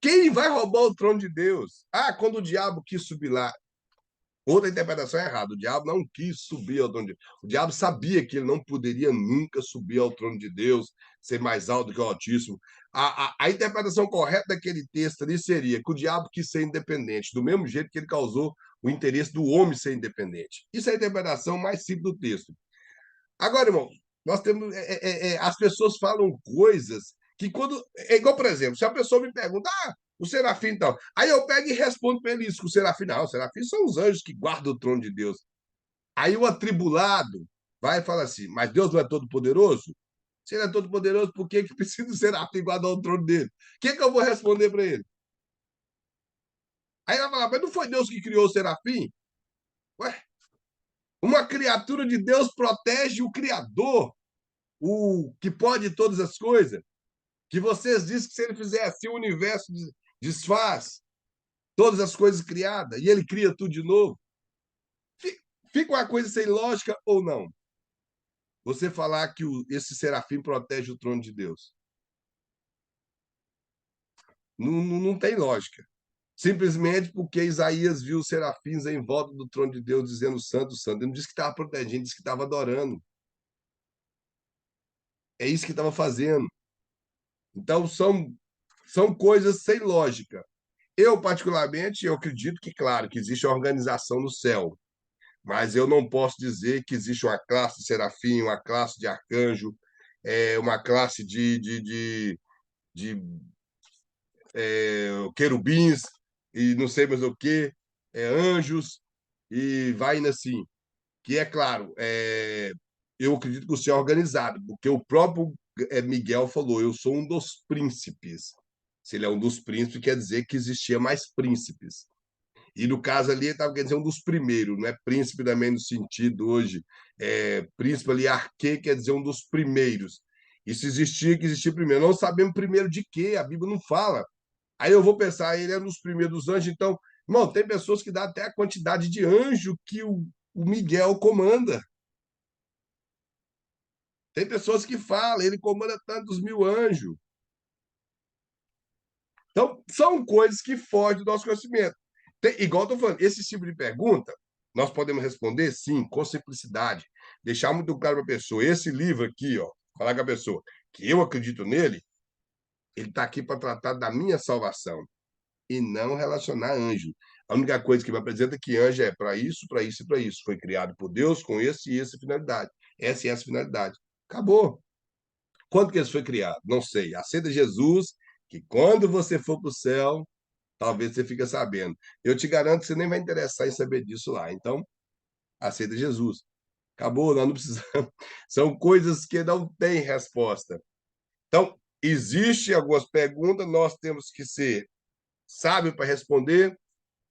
Quem vai roubar o trono de Deus? Ah, quando o diabo quis subir lá. Outra interpretação é errada. O diabo não quis subir ao trono de Deus. O diabo sabia que ele não poderia nunca subir ao trono de Deus, ser mais alto que o Altíssimo. A interpretação correta daquele texto ali seria que o diabo quis ser independente, do mesmo jeito que ele causou o interesse do homem ser independente. Isso é a interpretação mais simples do texto. Agora, irmão, nós temos. As pessoas falam coisas que quando. É igual, por exemplo, se a pessoa me pergunta, o serafim então. Aí eu pego e respondo para ele isso, que o serafim, não, os serafins são os anjos que guardam o trono de Deus. Aí o atribulado vai e fala assim, mas Deus não é todo-poderoso? Se ele é todo-poderoso, por que precisa do serafim guardar o trono dele? O que eu vou responder para ele? Aí ele vai falar, mas não foi Deus que criou o serafim? Ué, uma criatura de Deus protege o Criador, o que pode todas as coisas. Que vocês dizem que se ele fizer assim, o universo desfaz todas as coisas criadas e ele cria tudo de novo. Fica uma coisa sem lógica ou não? Você falar que esse serafim protege o trono de Deus. Não tem lógica. Simplesmente porque Isaías viu os serafins em volta do trono de Deus dizendo santo, santo. Ele não disse que estava protegendo, disse que estava adorando. É isso que estava fazendo. Então, são coisas sem lógica. Eu, particularmente, eu acredito que, claro, que existe uma organização no céu, mas eu não posso dizer que existe uma classe de serafim, uma classe de arcanjo, uma classe de querubins e não sei mais o que, anjos, e vai indo assim. Que é claro, eu acredito que o céu é organizado, porque o próprio Miguel falou: eu sou um dos príncipes. Se ele é um dos príncipes, quer dizer que existia mais príncipes. E no caso ali, ele estava querendo dizer um dos primeiros, não é príncipe também no sentido hoje. Príncipe ali, arquê, quer dizer um dos primeiros. Isso existia, que existia primeiro. Não sabemos primeiro de quê, a Bíblia não fala. Aí eu vou pensar, ele é um dos primeiros dos anjos, então, irmão, tem pessoas que dão até a quantidade de anjo que o Miguel comanda. Tem pessoas que falam, ele comanda tantos mil anjos. Então, são coisas que fogem do nosso conhecimento. Igual eu estou falando, esse tipo de pergunta, nós podemos responder sim, com simplicidade. Deixar muito claro para a pessoa, esse livro aqui, ó, falar com a pessoa que eu acredito nele, ele está aqui para tratar da minha salvação e não relacionar anjo. A única coisa que me apresenta é que anjo é para isso, para isso e para isso. Foi criado por Deus com esse e essa finalidade. Essa e essa finalidade. Acabou. Quando que isso foi criado? Não sei. Aceita Jesus, que quando você for para o céu, talvez você fique sabendo. Eu te garanto que você nem vai interessar em saber disso lá. Então, aceita Jesus. Acabou, nós não precisamos. São coisas que não têm resposta. Então, existe algumas perguntas, nós temos que ser sábio para responder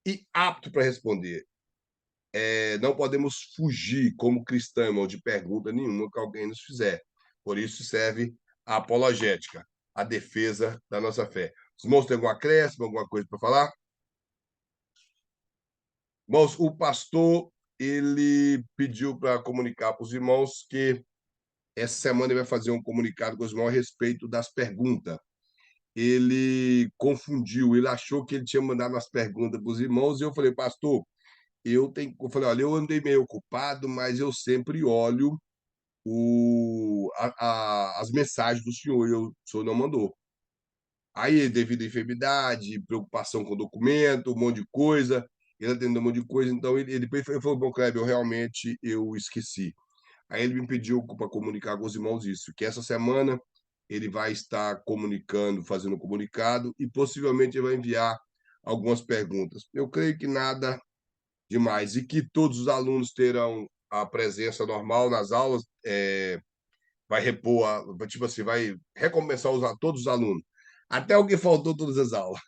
e apto para responder. Não podemos fugir como cristão, irmão, de pergunta nenhuma que alguém nos fizer. Por isso serve a apologética, a defesa da nossa fé. Os irmãos têm algum acréscimo, alguma coisa para falar? Irmãos, o pastor ele pediu para comunicar para os irmãos que essa semana ele vai fazer um comunicado com os irmãos a respeito das perguntas. Ele confundiu, ele achou que ele tinha mandado as perguntas para os irmãos, e eu falei, pastor, eu falei, olha, eu andei meio ocupado, mas eu sempre olho as mensagens do senhor, e o senhor não mandou. Aí, devido à enfermidade, preocupação com o documento, um monte de coisa, ele atendeu um monte de coisa, então ele falou, bom, Kleber, eu esqueci. Aí ele me pediu para comunicar com os irmãos isso, que essa semana ele vai estar comunicando, fazendo um comunicado, e possivelmente ele vai enviar algumas perguntas. Eu creio que nada demais, e que todos os alunos terão a presença normal nas aulas, vai repor, tipo assim, vai recompensar todos os alunos. Até o que faltou todas as aulas,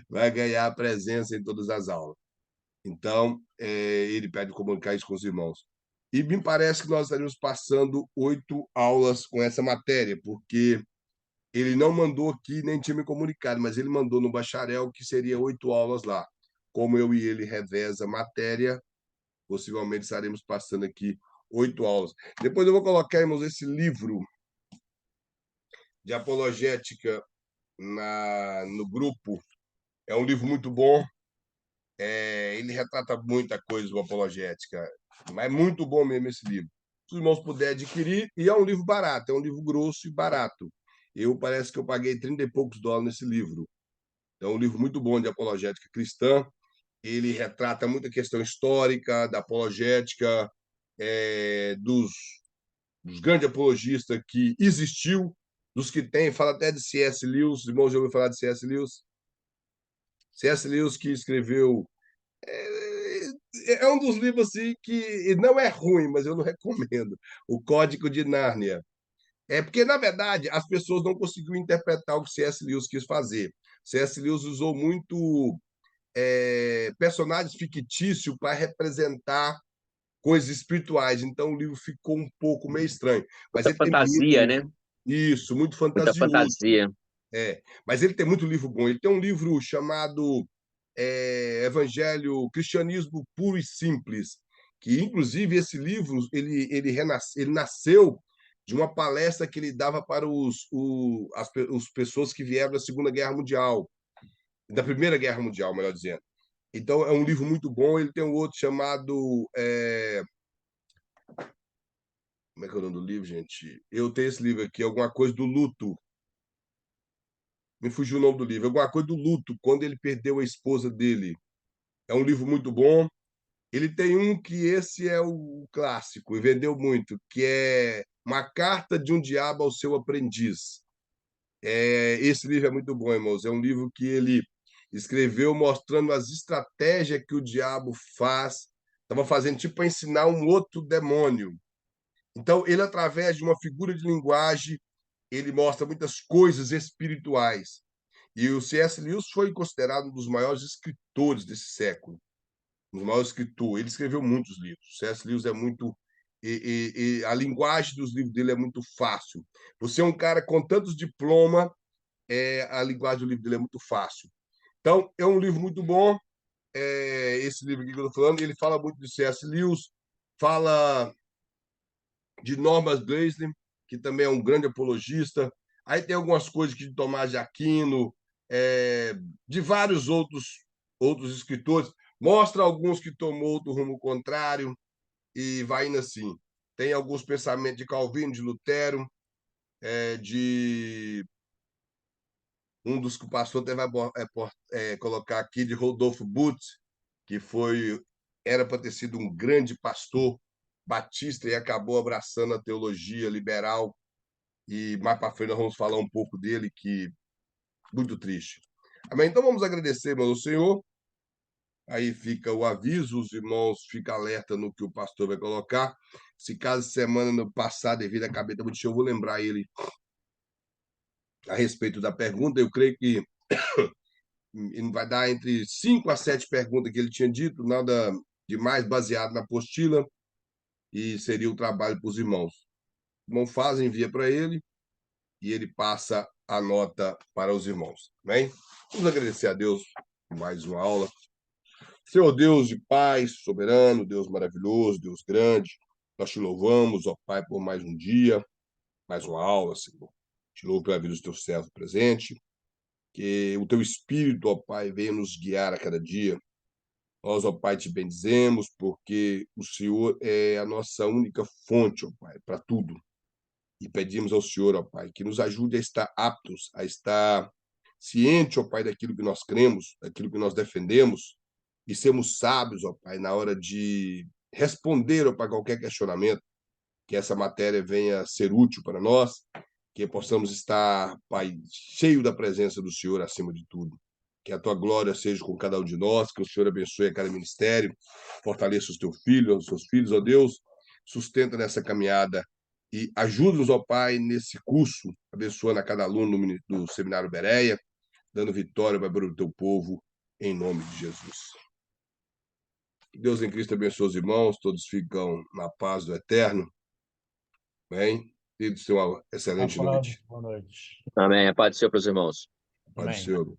vai ganhar a presença em todas as aulas. Então, ele pede comunicar isso com os irmãos. E me parece que nós estaremos passando 8 aulas com essa matéria, porque ele não mandou aqui, nem tinha me comunicado, mas ele mandou no bacharel que seria 8 aulas lá. Como eu e ele reveza a matéria, possivelmente estaremos passando aqui 8 aulas. Depois eu vou colocar, irmãos, esse livro de apologética no grupo. É um livro muito bom. Ele retrata muita coisa do apologética, mas é muito bom mesmo esse livro. Se os irmãos puderem adquirir, e é um livro barato, é um livro grosso e barato. Parece que eu paguei 30 e poucos dólares nesse livro. É um livro muito bom de apologética cristã. Ele retrata muita questão histórica da apologética, dos grandes apologistas que existiu, dos que tem, fala até de C.S. Lewis. Os irmãos já ouviram falar de C.S. Lewis? C.S. Lewis, que escreveu. É um dos livros assim que não é ruim, mas eu não recomendo. O Código de Nárnia. É porque, na verdade, as pessoas não conseguiram interpretar o que C.S. Lewis quis fazer. C.S. Lewis usou muito personagens fictícios para representar coisas espirituais. Então, o livro ficou um pouco meio estranho. Mas Muita ele tem muito fantasia, né? isso, muito Muita fantasioso. fantasia. Mas ele tem muito livro bom. Ele tem um livro chamado Evangelho, Cristianismo Puro e Simples, que, inclusive, esse livro ele nasceu de uma palestra que ele dava para as pessoas que vieram da Segunda Guerra Mundial, da Primeira Guerra Mundial, melhor dizendo. Então, é um livro muito bom. Ele tem um outro chamado. Como é que é o nome do livro, gente? Eu tenho esse livro aqui, alguma coisa do luto. Me fugiu o nome do livro. Alguma coisa do luto, quando ele perdeu a esposa dele. É um livro muito bom. Ele tem um que esse é o clássico e vendeu muito, que é Uma Carta de um Diabo ao Seu Aprendiz. Esse livro é muito bom, irmãos. É um livro que ele escreveu mostrando as estratégias que o diabo faz. Estava fazendo tipo para ensinar um outro demônio. Então, ele, através de uma figura de linguagem, ele mostra muitas coisas espirituais. E o C.S. Lewis foi considerado um dos maiores escritores desse século, um dos maiores escritores. Ele escreveu muitos livros. O C.S. Lewis é muito. A linguagem dos livros dele é muito fácil. Você é um cara com tantos diplomas, a linguagem do livro dele é muito fácil. Então, é um livro muito bom. Esse livro aqui que eu estou falando, ele fala muito de C.S. Lewis, fala de Norman Geisler, que também é um grande apologista. Aí tem algumas coisas que de Tomás de Aquino, de vários outros escritores. Mostra alguns que tomou outro rumo contrário e vai indo assim. Tem alguns pensamentos de Calvino, de Lutero, de um dos que o pastor até vai colocar aqui, de Rodolfo Butt, que era para ter sido um grande pastor batista e acabou abraçando a teologia liberal. E mais para frente nós vamos falar um pouco dele, que muito triste. Amém? Então vamos agradecer, irmão, ao Senhor. Aí fica o aviso, os irmãos ficam alerta no que o pastor vai colocar. Se caso semana no passado, devido à cabeça muito cheia, eu vou lembrar ele a respeito da pergunta. Eu creio que ele vai dar entre 5 a 7 perguntas que ele tinha dito, nada demais, baseado na apostila, e seria o trabalho para os irmãos. O irmão faz, envia para ele, e ele passa a nota para os irmãos. Amém? Vamos agradecer a Deus por mais uma aula. Senhor Deus de paz, soberano, Deus maravilhoso, Deus grande, nós te louvamos, ó Pai, por mais um dia, mais uma aula, Senhor. Te louvo pela vida dos teus servos presentes, que o teu Espírito, ó Pai, venha nos guiar a cada dia. Nós, ó Pai, te bendizemos, porque o Senhor é a nossa única fonte, ó Pai, para tudo. E pedimos ao Senhor, ó Pai, que nos ajude a estar aptos, a estar ciente, ó Pai, daquilo que nós cremos, daquilo que nós defendemos, e sermos sábios, ó Pai, na hora de responder, ó Pai, qualquer questionamento, que essa matéria venha ser útil para nós, que possamos estar, Pai, cheio da presença do Senhor acima de tudo. Que a tua glória seja com cada um de nós, que o Senhor abençoe a cada ministério, fortaleça os teus filhos, os seus filhos, ó Deus, sustenta nessa caminhada e ajuda-nos, ó Pai, nesse curso, abençoando a cada aluno do Seminário Bereia, dando vitória para o teu povo, em nome de Jesus. Que Deus em Cristo abençoe os irmãos, todos ficam na paz do Eterno. Bem, e tenham uma excelente noite. Boa noite. Amém. A paz do Senhor para os irmãos. Paz do Amém. Senhor.